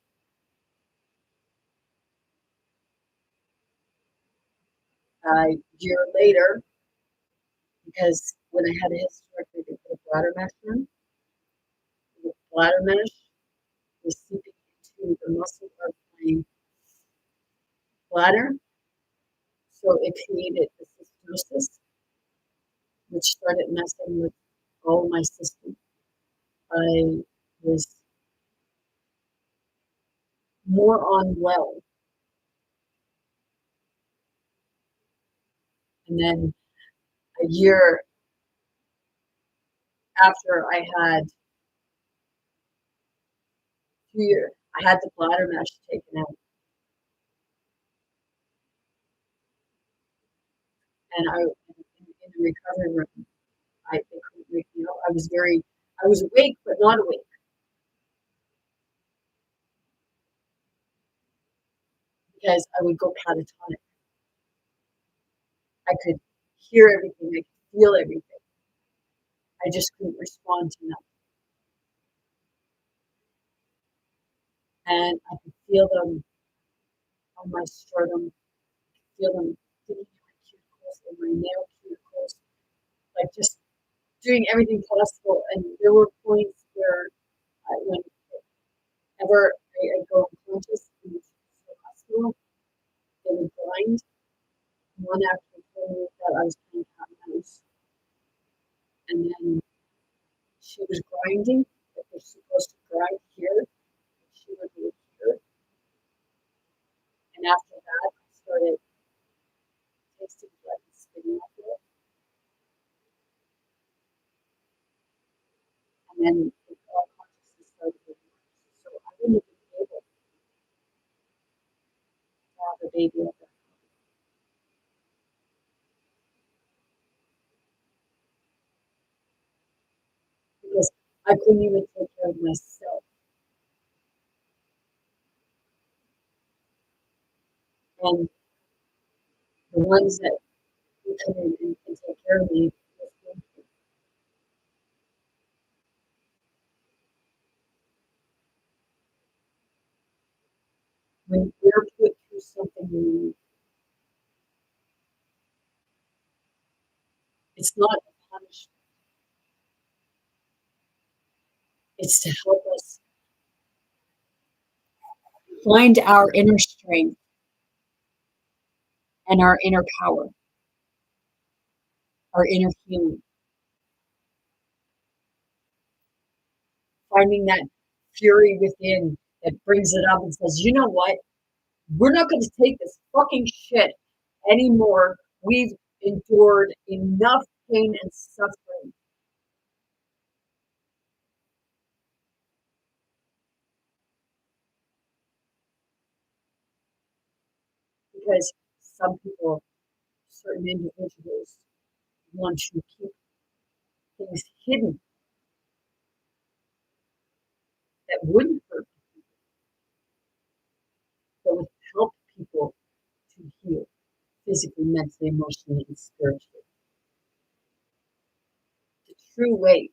a year later, because when I had a hysterectomy, they put a bladder mesh in. The bladder mesh was seeping into the muscle of my bladder, so it created a cystosis, which started messing with all my system. I was more unwell, and then a year after I had the bladder mesh taken out, and in the recovery room, they couldn't wake me up. I was awake but not awake because I would go catatonic. I could hear everything, I could feel everything. I just couldn't respond to them, and I could feel them on my sternum, feel them digging in my cuticles and my nail cuticles, like just doing everything possible. And there were points where whenever I go unconscious in the hospital, they would grind. One actually told me that I was playing cat and mouse, and then she was grinding, that they're supposed to grind here, and she would do it here. And after that, I started tasting blood and spitting up it. And then all consciousness started to work. So I wouldn't have been able to have a baby at that time because I couldn't even take care of myself. And the ones that would come in and take care of me was painful. When you're put through something new, it's not a punishment. It's to help us find our inner strength and our inner power, our inner healing, finding that fury within that brings it up and says, you know what? We're not going to take this fucking shit anymore. We've endured enough pain and suffering. because some people, certain individuals, want to keep things hidden that wouldn't hurt, that would help people to heal physically, mentally, emotionally, and spiritually. The true ways.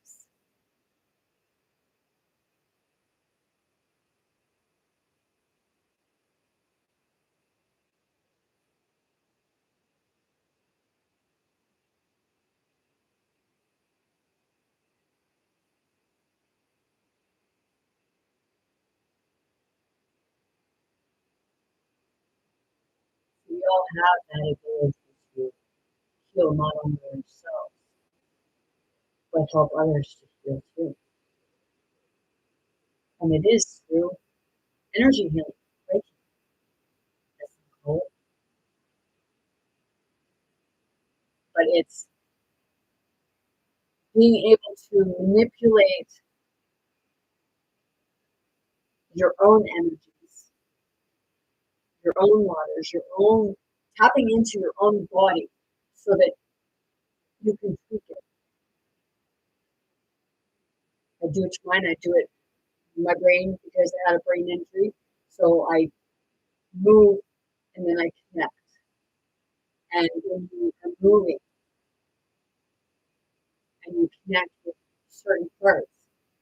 We all have that ability to heal not only ourselves, but help others to heal too. And it is through energy healing, right? That's the goal. But it's being able to manipulate your own energies, your own waters, your own tapping into your own body so that you can tweak it. I do it to mine, I do it in my brain because I had a brain injury. So I move and then I connect. And when you are moving and you connect with certain parts,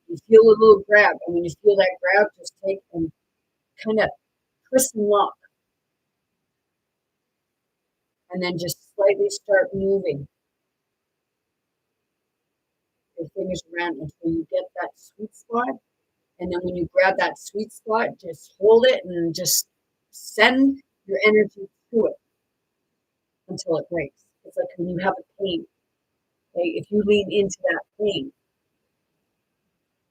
you feel a little grab. And when you feel that grab, just take and kind of twist and lock. And then just slightly start moving your fingers around until you get that sweet spot. And then when you grab that sweet spot, just hold it and just send your energy to it until it breaks. It's like when you have a pain. Okay? If you lean into that pain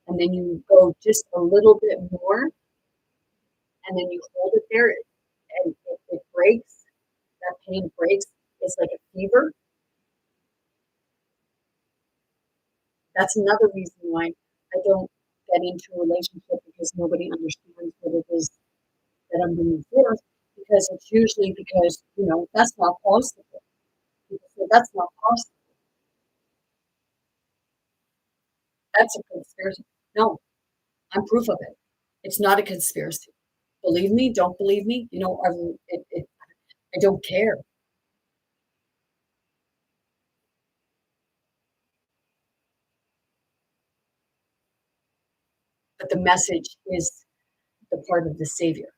and then you go just a little bit more and then you hold it there and it breaks, that pain breaks. It's like a fever. That's another reason why I don't get into a relationship because nobody understands what it is that I'm bringing forth, because it's usually because, that's not possible. People say, that's not possible. That's a conspiracy. No, I'm proof of it. It's not a conspiracy. Believe me, don't believe me. I don't care. But the message is the part of the Savior,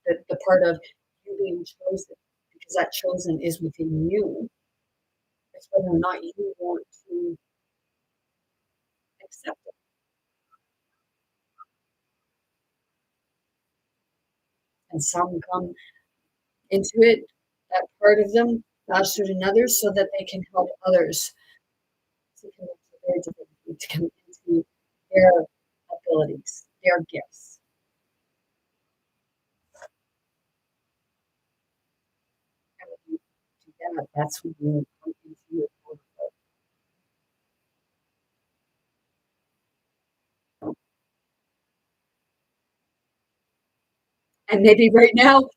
the part of you being chosen, because that chosen is within you. It's whether or not you want to accept it. And some come into it, that part of them, faster than others, so that they can help others to connect to their divinity, to connect to their abilities, their gifts. And when you do that, that's when you come into your own flow. And maybe right now,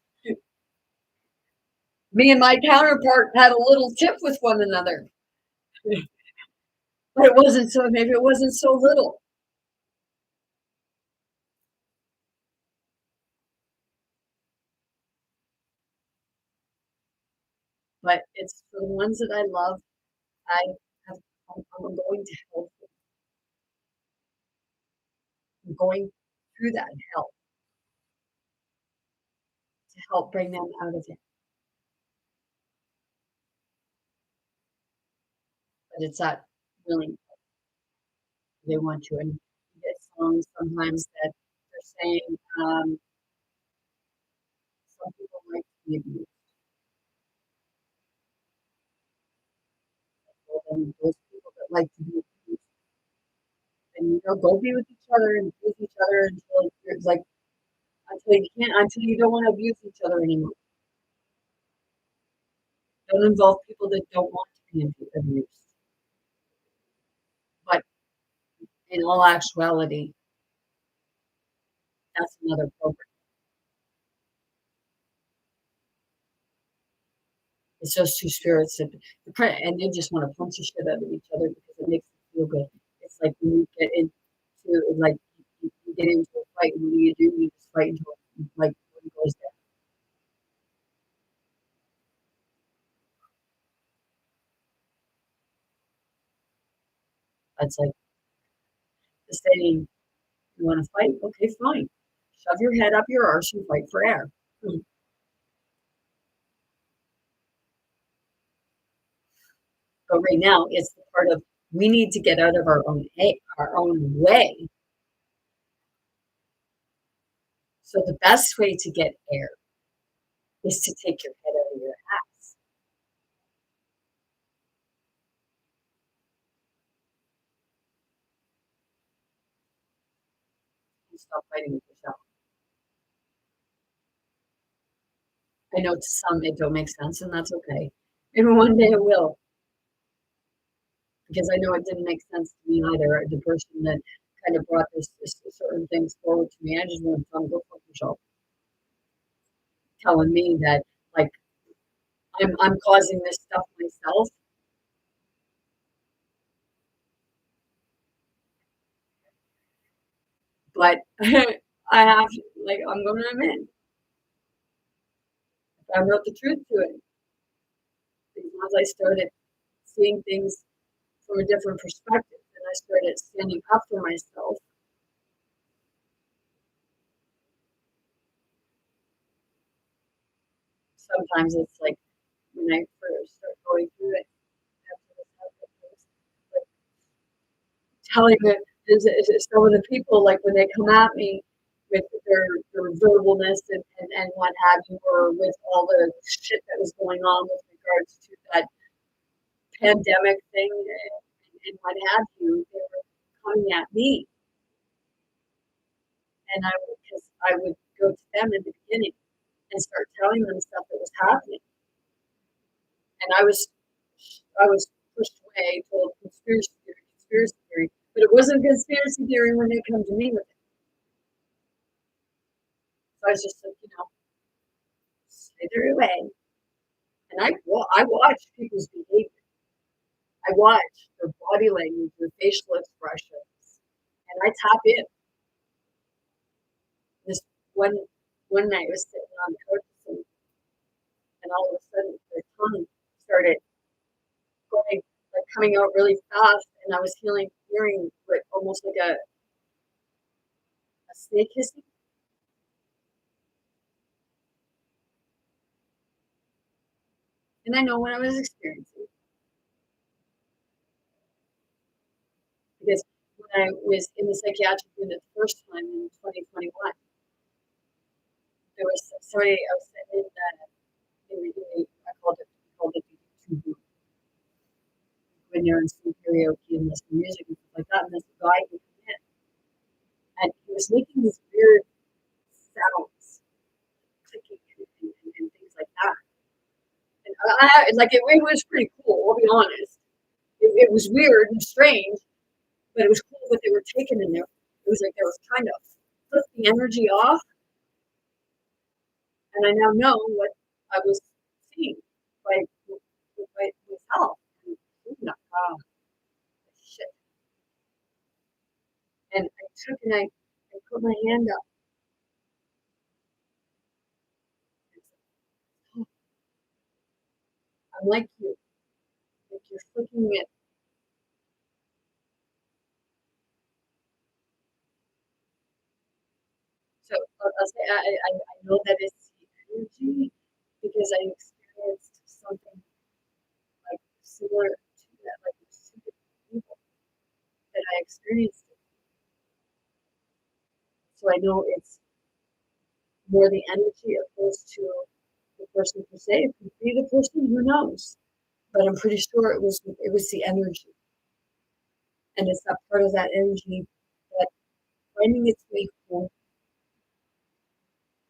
me and my counterpart had a little tip with one another, but maybe it wasn't so little. But it's for the ones that I love, I I'm going to help them. I'm going through that help to help bring them out of it. But it's that willing they want to. And you get songs sometimes that they're saying, some people like to be abused. And those people that like to be abused, and go be with each other and abuse each other until it's like until you don't want to abuse each other anymore. Don't involve people that don't want to be abused. But in all actuality, that's another program. It's those two spirits that and they just want to punch the shit out of each other because it makes them feel good. It's like when you get into like you get into a fight, and what do? You just fight until like one goes down. That's like the saying, "You want to fight? Okay, fine. Shove your head up your arse and fight for air." Mm. But right now, it's the part of we need to get out of our own way. So the best way to get air is to take your head out of your ass. And stop fighting with yourself. I know to some it don't make sense, and that's okay. Maybe one day it will, because I know it didn't make sense to me either. The person that kind of brought this certain things forward to me, I just want to tell them, go fuck yourself. Telling me that like I'm causing this stuff myself, but I have like I'm going to admit I wrote the truth to it. Because once I started seeing things from a different perspective, and I started standing up for myself. Sometimes it's like when I first start going through it, after this happened, like telling some of the people, like when they come at me with their verbalness and what have you, or with all the shit that was going on with regards to that pandemic thing and what have you, they were coming at me, and I would go to them in the beginning and start telling them stuff that was happening, and I was pushed away, told conspiracy theory, but it wasn't conspiracy theory when they come to me with it. So I was just like, slither away, and I watch people's behavior. I watch their body language, their facial expressions, and I tap in. This one one night I was sitting on the couch and all of a sudden their tongue started going like coming out really fast, and I was hearing like almost like a snake hissing. And I know what I was experiencing because when I was in the psychiatric unit the first time in 2021, there was somebody I was sitting I called it the YouTube booth when you're in some karaoke and listen to music and stuff like that. And this guy would come in and he was making these weird sounds, clicking and things like that. And like it was pretty cool. I'll be honest. It was weird and strange, but it was cool what they were taking in there. It was like they were trying to flip the energy off, and I now know what I was seeing by, by myself. And, oh, shit. And I took and I put my hand up. And said, oh, I'm like you. Like you're flicking it. So I'll say I know that it's the energy because I experienced something like similar to that, like super people that I experienced it. So I know it's more the energy opposed to the person per se. It could be the person, who knows? But I'm pretty sure it was the energy, and it's that part of that energy that finding its way home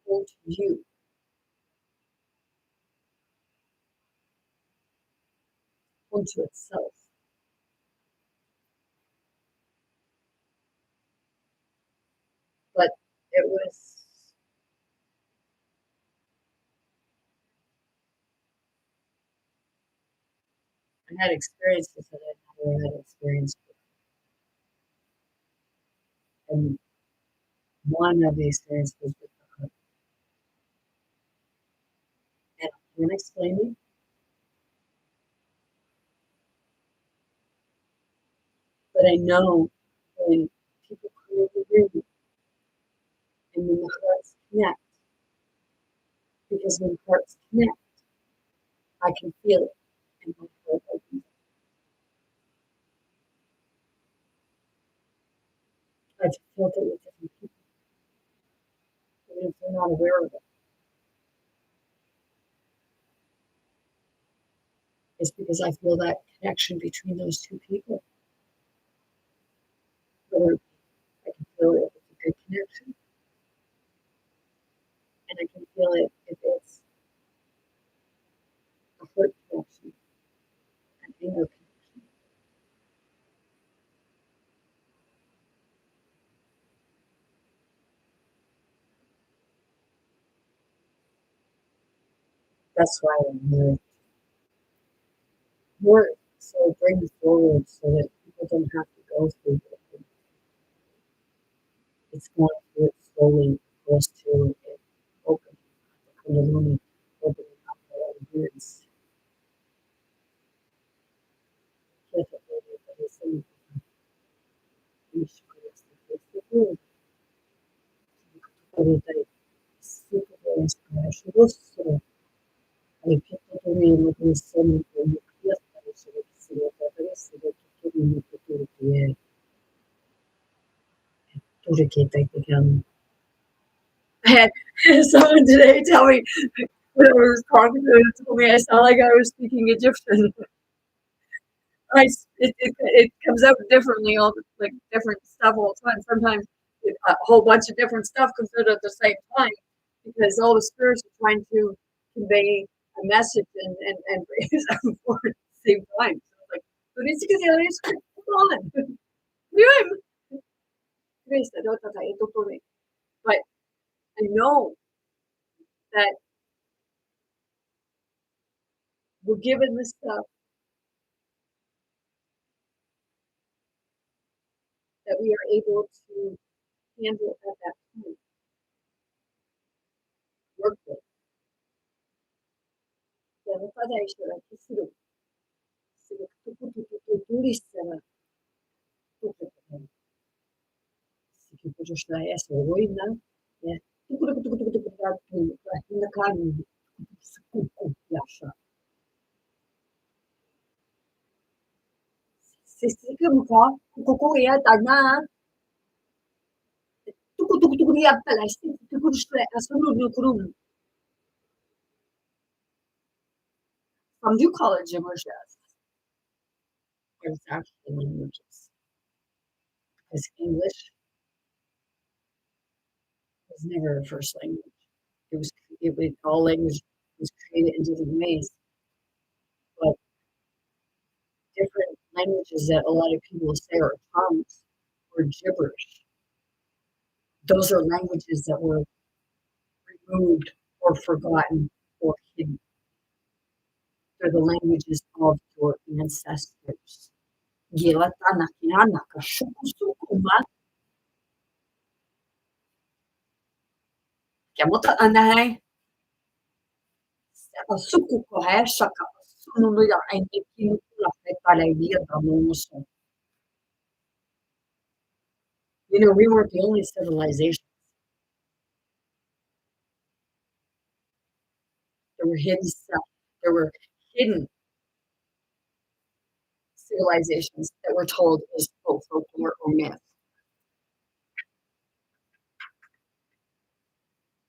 to you, home to itself. But it was I had experiences that I never had experienced before. And one of the experiences was with the heart. And I can't explain it, but I know when people come in the room and when the hearts connect, because when hearts connect, I can feel it and my heart opens up. I've felt it with different people, even if they're not aware of it. It's because I feel that connection between those two people. Whether I can feel it if it's a good connection, and I can feel it if it's a hurt connection, an anger connection. That's why I'm more so bring forward so that people don't have to go through it. It's going through it slowly, goes to it opening, the Kundalini opening up their own ears. I had someone today tell me when I was talking to them, told me I sound like I was speaking Egyptian. It comes out differently, all the, like different stuff all the time. Sometimes a whole bunch of different stuff comes out at the same time because all the spirits are trying to convey a message and bring it forward at the same time. So it's like, but it's because come on. But I know that we're given this stuff that we are able to handle at that time, work with. Some do call it gibberish, yes. But it's actually languages. Because English was never a first language. All language was created in different ways. But different languages that a lot of people say are tongues or gibberish. Those are languages that were removed or forgotten or hidden. They're the languages of your ancestors. You know, we weren't the only civilization. There were hidden stuff. There were hidden civilizations that were told as folklore or myth.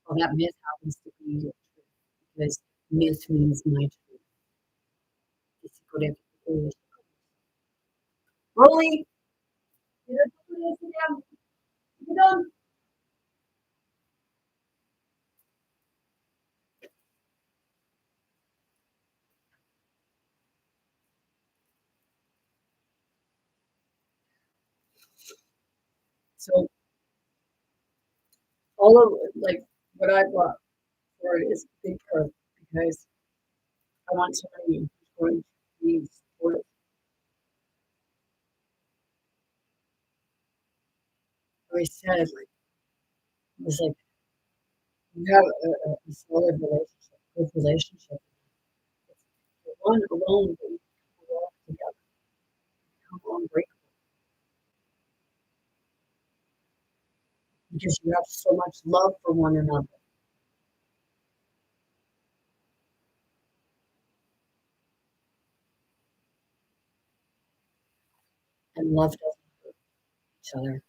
Well, that myth happens to be your truth because myth means my truth. Rolly, so all of like what I bought for it is a big part because I want somebody who's going to be supportive I said, like, it was like, you have a solid relationship, good relationship. It's the one alone that you can walk together, become unbreakable, because you have so much love for one another. And love doesn't hurt each other.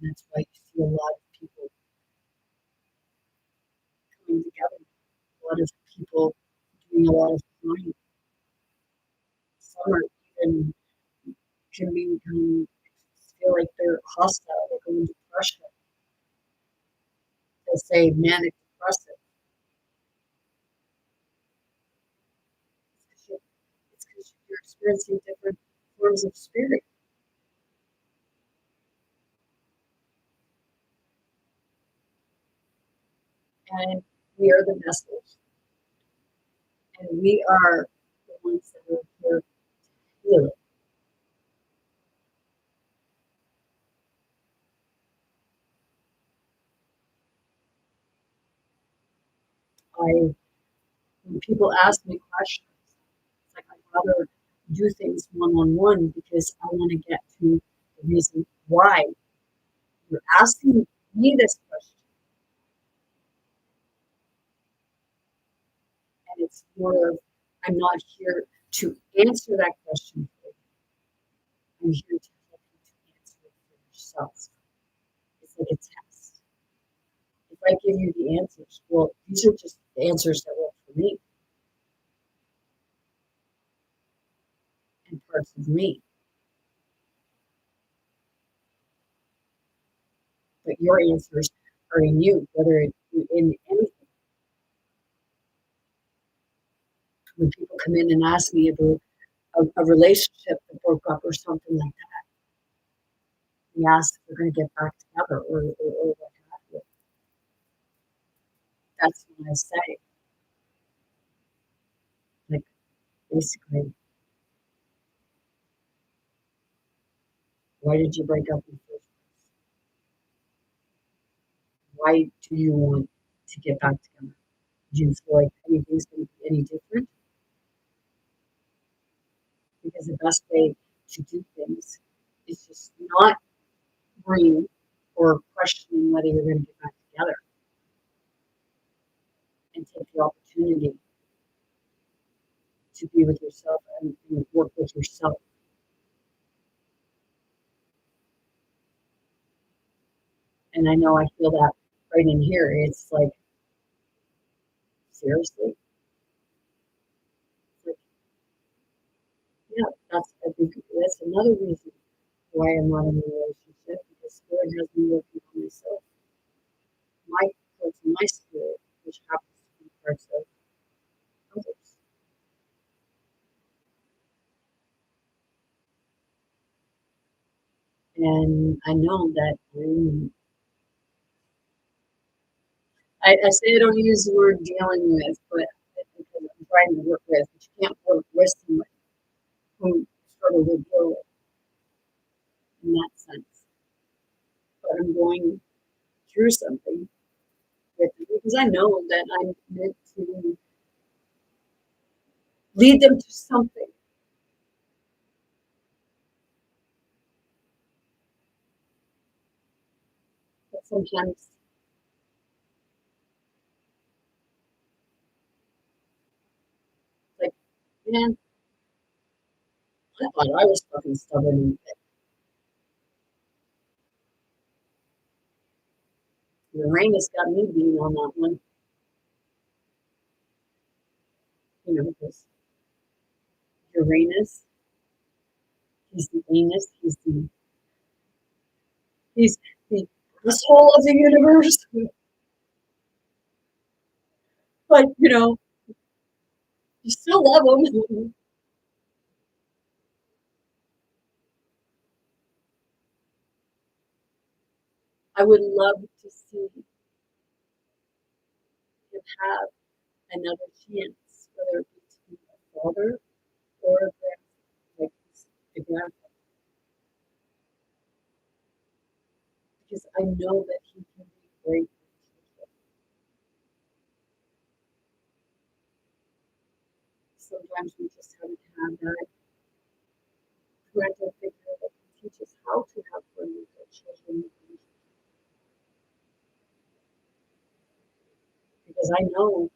And that's why you see a lot of people coming together, a lot of people doing a lot of crime. Some are even can become feel like they're hostile, they go into depression. They say manic depressive. It's because you're experiencing different forms of spirit. And we are the vessels. And we are the ones that are here to heal it. I When people ask me questions, it's like I'd rather do things one on one because I want to get to the reason why you're asking me this question. And it's more of, I'm not here to answer that question for you. I'm here to help you to answer it for yourself. It's like a test. If I give you the answers, well, these are just the answers that work for me and parts of me. But your answers are in you, whether it's in anything. When people come in and ask me about a relationship that broke up or something like that, they ask if they're going to get back together or what have you. That's when I say, like, basically, why did you break up in the first place? Why do you want to get back together? Do you feel like anything's going to be any different? Because the best way to do things is just not worrying or questioning whether you're going to get back together and take the opportunity to be with yourself and work with yourself. And I know I feel that right in here. It's like, seriously? Like, yeah, I think that's another reason why I'm not in a relationship, because spirit has me working on myself. My parts of my spirit, which happens to be parts of others. And I know that I say I don't use the word dealing with, but because I'm trying to work with, but you can't work with someone who struggle with deal with in that sense. But I'm going through something with them because I know that I'm meant to lead them to something. But sometimes, like, man, I thought I was fucking stubborn and Uranus got me being on that one, because Uranus, he's the anus, he's the asshole of the universe. But you still love him. I would love to see him have another chance, whether it be to be a father or a grandfather, like a grandfather. because I know that he can be great. Sometimes we just haven't had that parental figure that can teach us how to have fun with our children. Because I know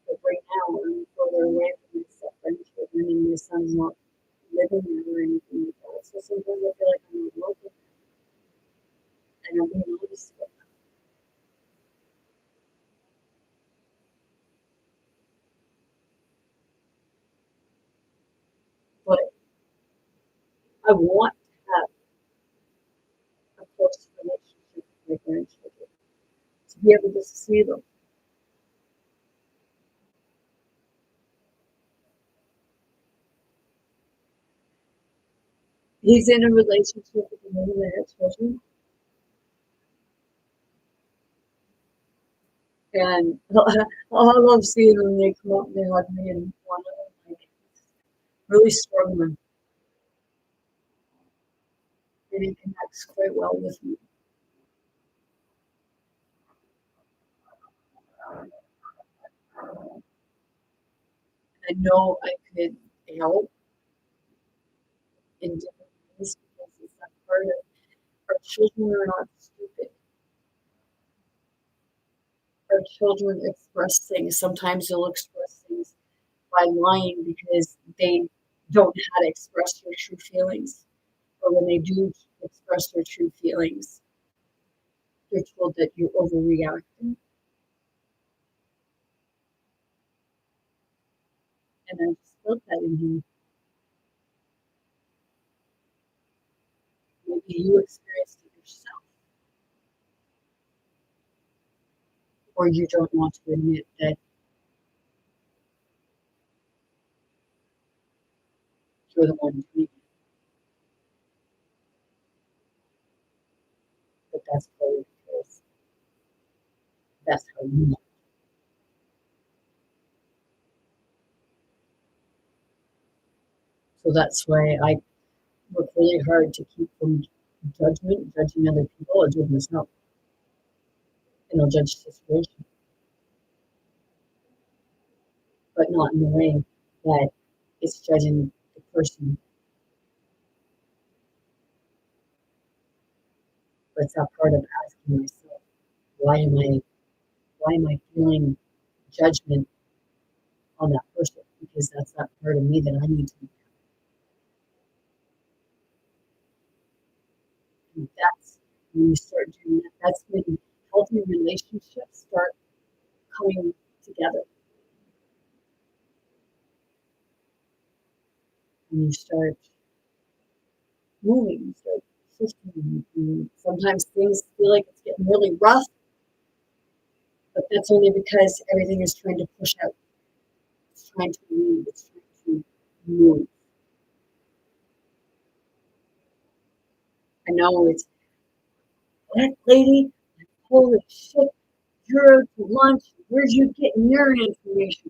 that right now I'm further away from my step-grandchildren and my son's not living there or anything like that. So sometimes I feel like I'm not local and I'm being honest with them. But I want to have a close relationship with my grandchildren, to be able to see them. He's in a relationship with a woman that has children, and I love seeing them. They come up and they hug me, and one of them like really struggling, and he connects quite well with me. I know I could help in different ways because it's not part of our children are not stupid. Our children express things. Sometimes they'll express things by lying because they don't know how to express their true feelings. Or when they do express their true feelings, they're told that you're overreacting. And I just felt that in him. Maybe you experienced it yourself, or you don't want to admit that you're the one doing it, but that's probably because that's how you know. So that's why I work really hard to keep from judgment, judging other people, or judging myself, and I'll judge the situation, but not in the way that it's judging the person. But it's that part of asking myself, why am I why am I feeling judgment on that person? Because that's that part of me that I need to be. And that's when you start doing that, that's when healthy relationships start coming together. And you start moving, you start shifting. And sometimes things feel like it's getting really rough, but that's only because everything is trying to push out. It's trying to move. It's trying to move. I know it's that lady, holy shit, you're out to lunch. Where'd you get your information?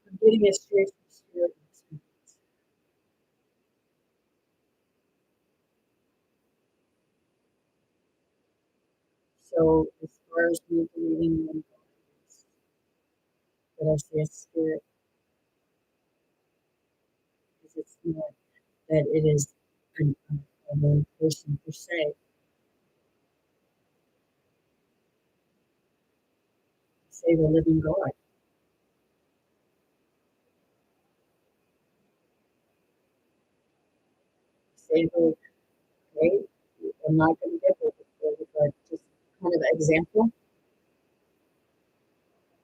I'm getting it straight from spirit. So as far as me believing in God, that I say a spirit, because it's not that it is a known person per se. Say the living God. Say the okay. I'm not going to get with it, but just kind of example.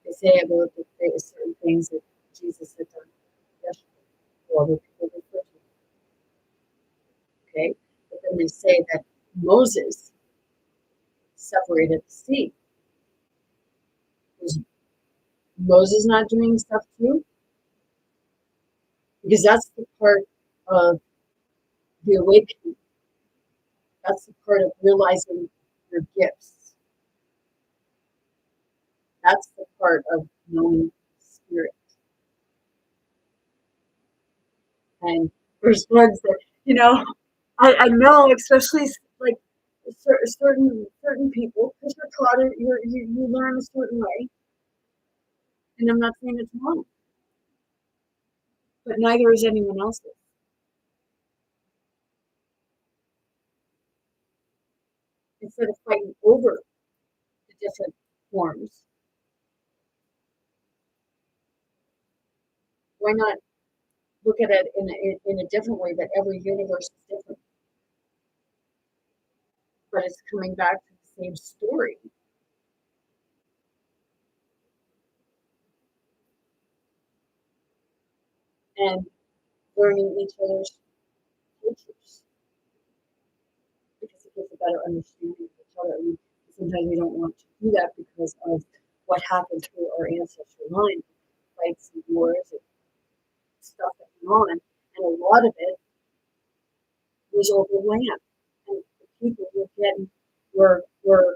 They say about the certain things that Jesus had done yesterday, or other people refer to. Okay, but then they say that Moses separated the sea. Was Moses not doing stuff too? Because that's the part of the awakening. That's the part of realizing your gifts. That's the part of knowing spirit. And there's ones that, you know, I know, especially like certain people, because you're taught it, you learn a certain way, and I'm not saying it's wrong, but neither is anyone else's. Instead of fighting over the different forms, why not look at it in a different way that every universe is different, but it's coming back to the same story and learning each other's cultures because it gives a better understanding of each other. And sometimes we don't want to do that because of what happened through our ancestral line, fights and wars and stuff that went on. And a lot of it was over land. And the people were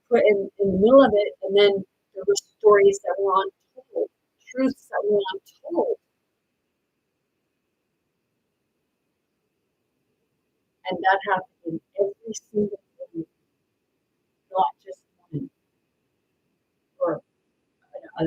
put in the middle of it, and then there were stories that were untold, truths that were untold. And that happened in every single one, not just one or a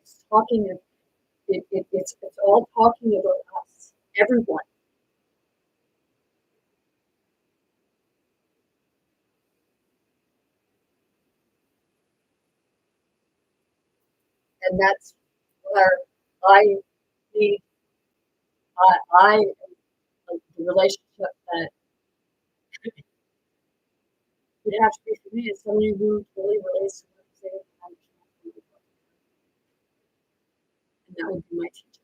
it's talking it's all talking about us, everyone. And that's where I need I like the relationship that would have to be for me is somebody who really relates to what I'm saying and understands me. And that would be my teacher.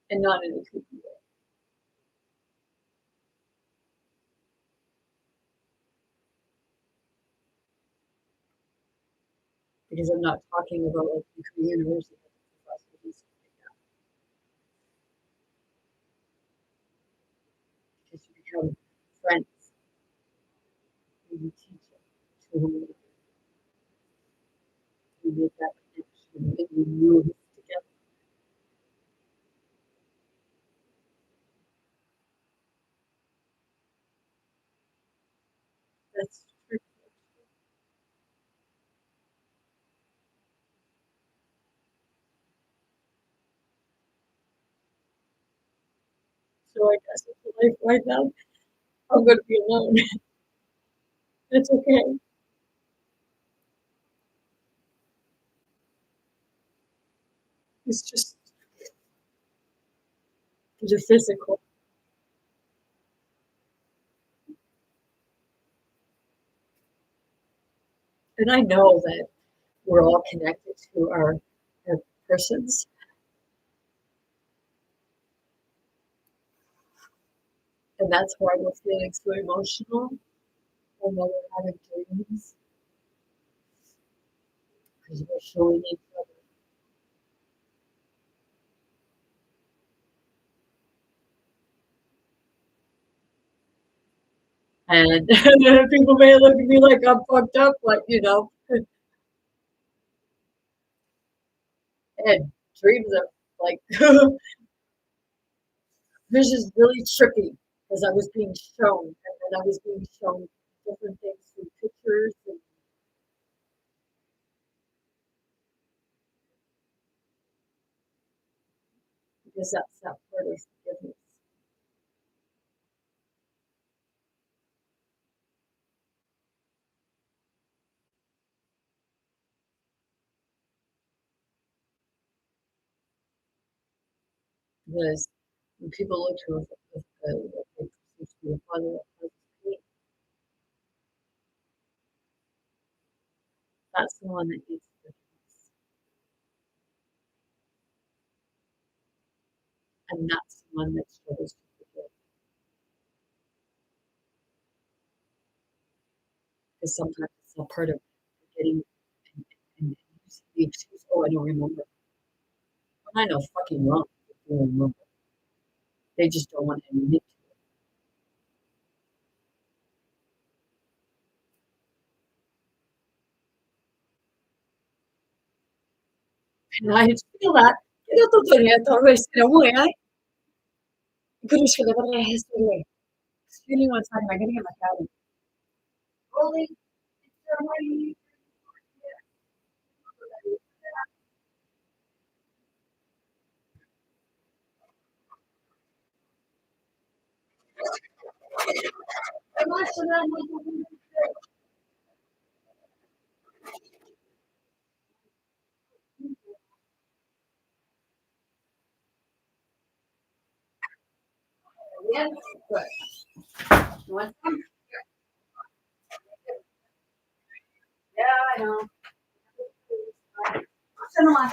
And not in a creepy way. Because I'm not talking about like the university professors because you become friends when you teach it to whom you make that connection and you move together. That's true. So I guess it's life right now. I'm gonna be alone. It's okay. It's just the physical. And I know that we're all connected to our persons. And that's why we're feeling so emotional and why we're having dreams because we're showing each other. And people may look at me like I'm fucked up, but and dreams are like vision's really trippy because I was being shown, and then I was being shown different things through pictures, and because that's that part of forgiveness. Because when people look to what they perceive to be a father that causes pain, that's the one that needs forgiveness, and that's the one that struggles to forgive. because sometimes it's not part of getting and using the excuse, oh, I don't remember. Well, I know fucking wrong if you don't remember. They just don't want to admit to it. And I feel that. Io tutto niente, questi no way, eh? Conosco le parole history. Excuse me one second, I gotta get my phone. Rolling. Yes, good. You want some? Yeah, I know. Send them on.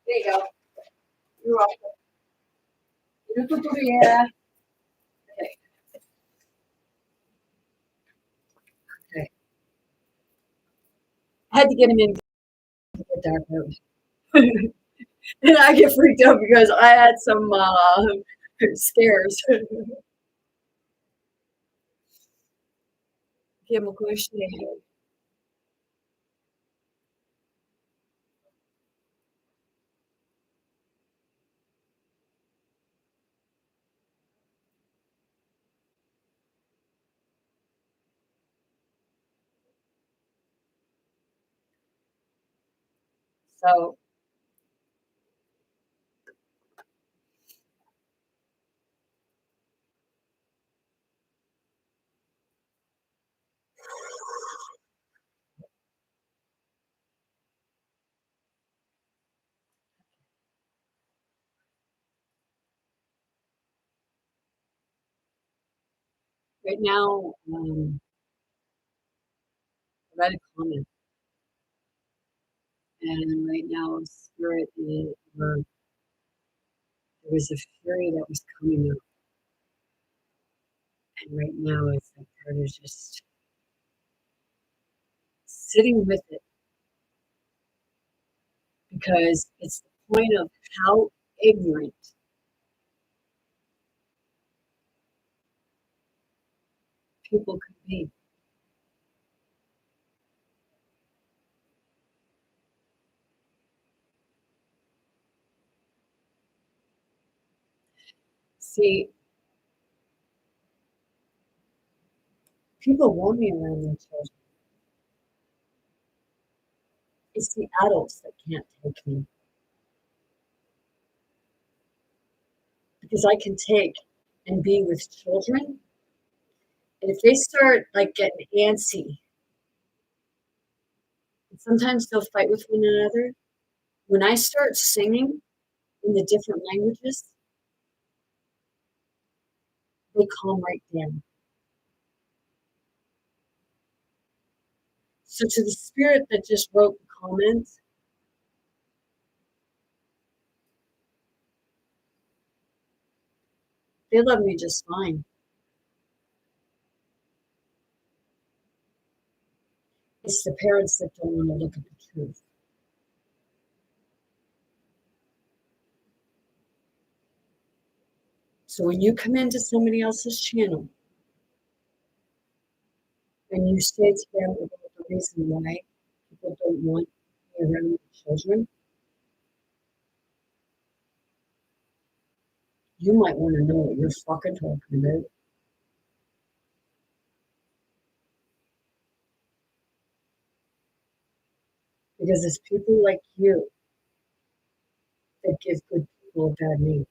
There you go. You're welcome. You tutto bene. Okay. Okay. I had to get him in to get dark out. And I get freaked out because I had some scares. Give him a question. So right now, I read a comment, and right now, spirit is, there was a fury that was coming up, and right now it's like part is just sitting with it because it's the point of how ignorant people could be. See, people want me around their children. It's the adults that can't take me because I can take and be with children. And if they start like getting antsy, and sometimes they'll fight with one another. When I start singing in the different languages, they calm right down. So to the spirit that just wrote the comment, they love me just fine. It's the parents that don't want to look at the truth. So when you come into somebody else's channel and you say to them about the reason why people don't want me around their children, you might want to know what you're fucking talking about. Because it's people like you that give good people a bad name.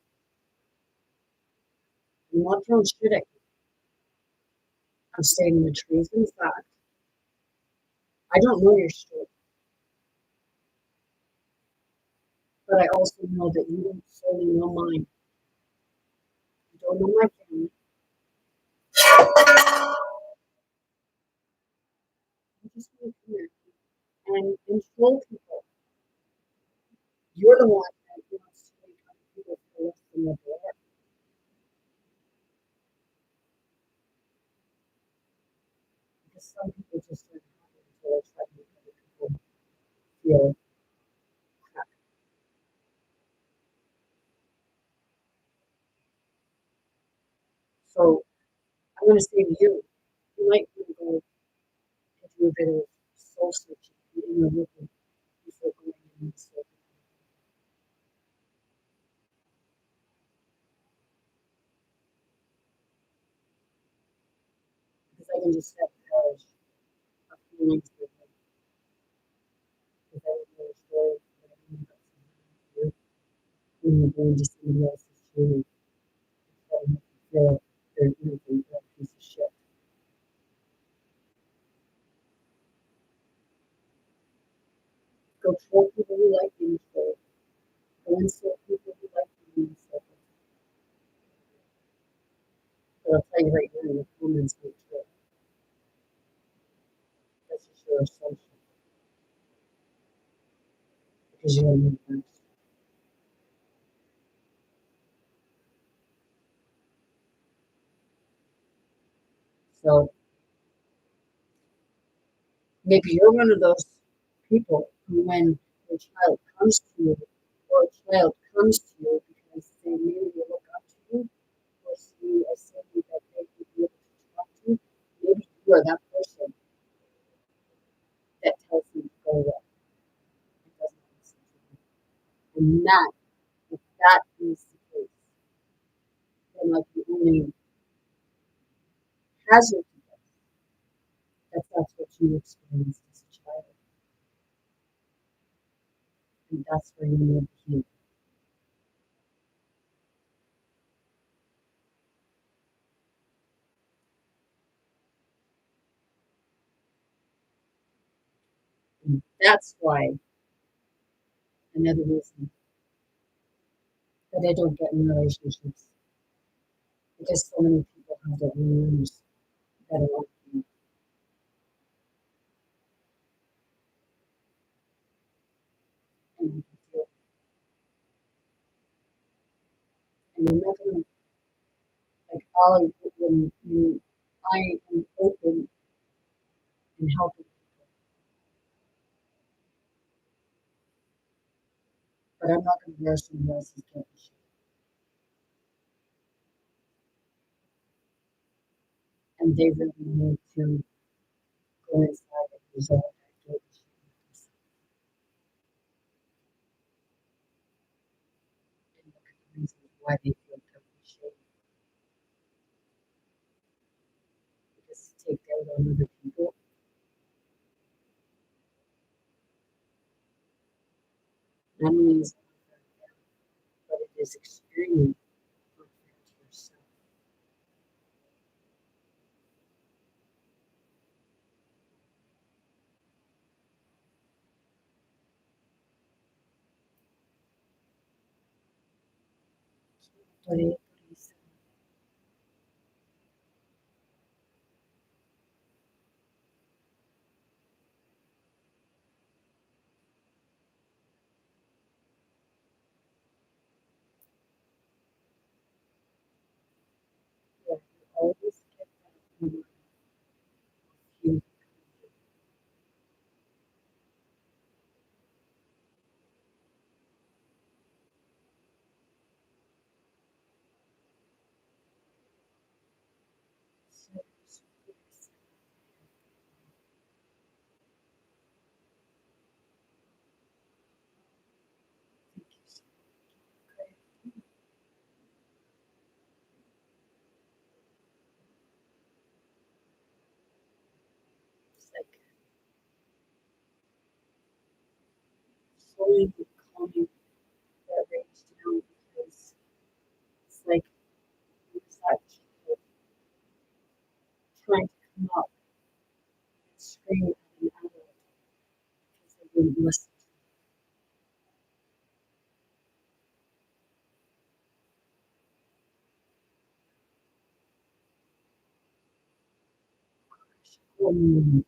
I'm not throwing shit at you. I'm stating the truth and fact. I don't know your story, but I also know that you don't fully know mine. You don't know my family. You just want to come here and control people. You're the one that wants to make other people feel less than what they are. some people just aren't happy until they try to make other people feel crap. So I'm going to say to you, you might want to go and do a bit of soul searching in the working before going in and soul. Because I can just set parish of feelings with them. Because I would know a story that I knew about something when you're going to somebody else's journey. Try to make you feel like they're nothing but a piece of shit. Go troll people who like being trolled. Go insult people who like being insulted. But I'll tell you right now, your comments won't troll. That's just your assumption. Because you don't know first. So maybe you're one of those people who, when your child comes to you, or a child comes to you because they maybe look up to you, or see a somebody that they would be able to talk to, maybe you are that person that tells them to go away and doesn't listen to them. And that, if that is the case, then I can only hazard to guess that that's what you experienced as a child, and that's where you need to heal. And that's why another reason that I don't get in relationships, because so many people have their own rooms that are open, and you can feel, and you're not gonna, like, when I am open and helping people, but I'm not gonna wear somebody else's guilt and shit. And they really need to go inside and resolve that guilt and shit with themselves and look at the reasons why they feel guilt and shame. Because to take that on other people, not only is it unfair to them, but it is extremely unfair to yourself. But it, yeah, you always get that feeling of you. So, so yes, thank you so much. It's like slowly calming that rage down because it's like it was that child trying to come up and scream at an adult because they wouldn't listen to them.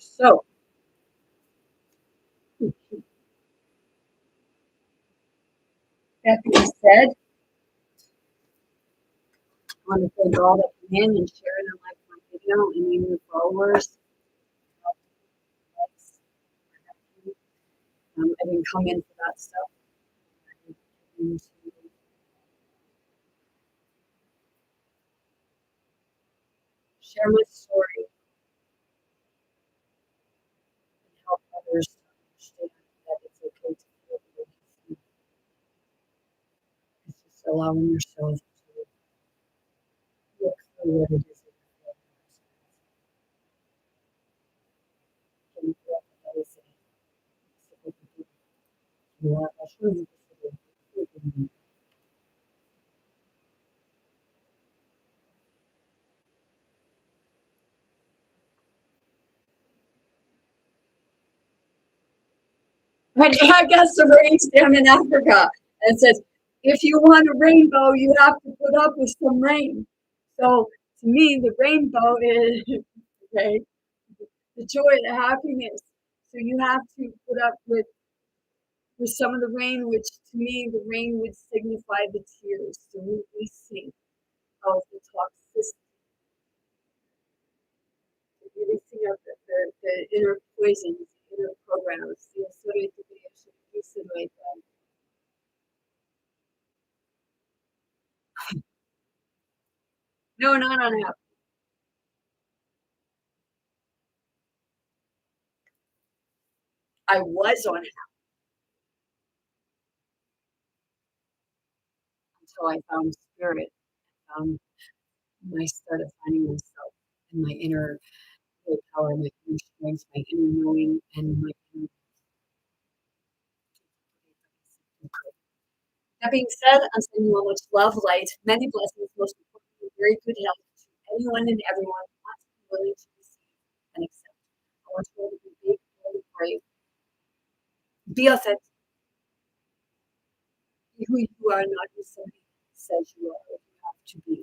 So, that being said, I want to thank all that come in and share and like my video and any new followers. I didn't come in for that stuff. I came to share my story and help others understand that it's okay to feel the way you feel. It's just allowing yourself to look through what it is that you're feeling. That is it. You are a true person. Right, I got some rains down in Africa. And it says, if you want a rainbow, you have to put up with some rain. So to me, the rainbow is okay, the joy, the happiness. So you have to put up with some of the rain, which to me, the rain would signify the tears. So we see of the toxicity, the releasing of the inner poisons, the inner programs, the associated with no, not unhappy. I was on until I found spirit. I started finding myself and my inner willpower, my inner strength, my inner knowing, and my inner. That being said, I'm sending you all much love, light, many blessings, most importantly, very good health to anyone and everyone who wants to be willing to receive and accept. I want you all to be big, bold, brave, be authentic, be who you are, not who somebody says you are or you have to be.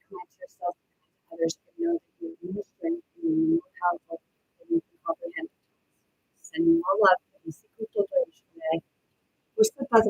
Kind to yourself, kind to others, and know that you're more strength and you're more powerful than you can comprehend. Sending more love and secret today. Gusto pa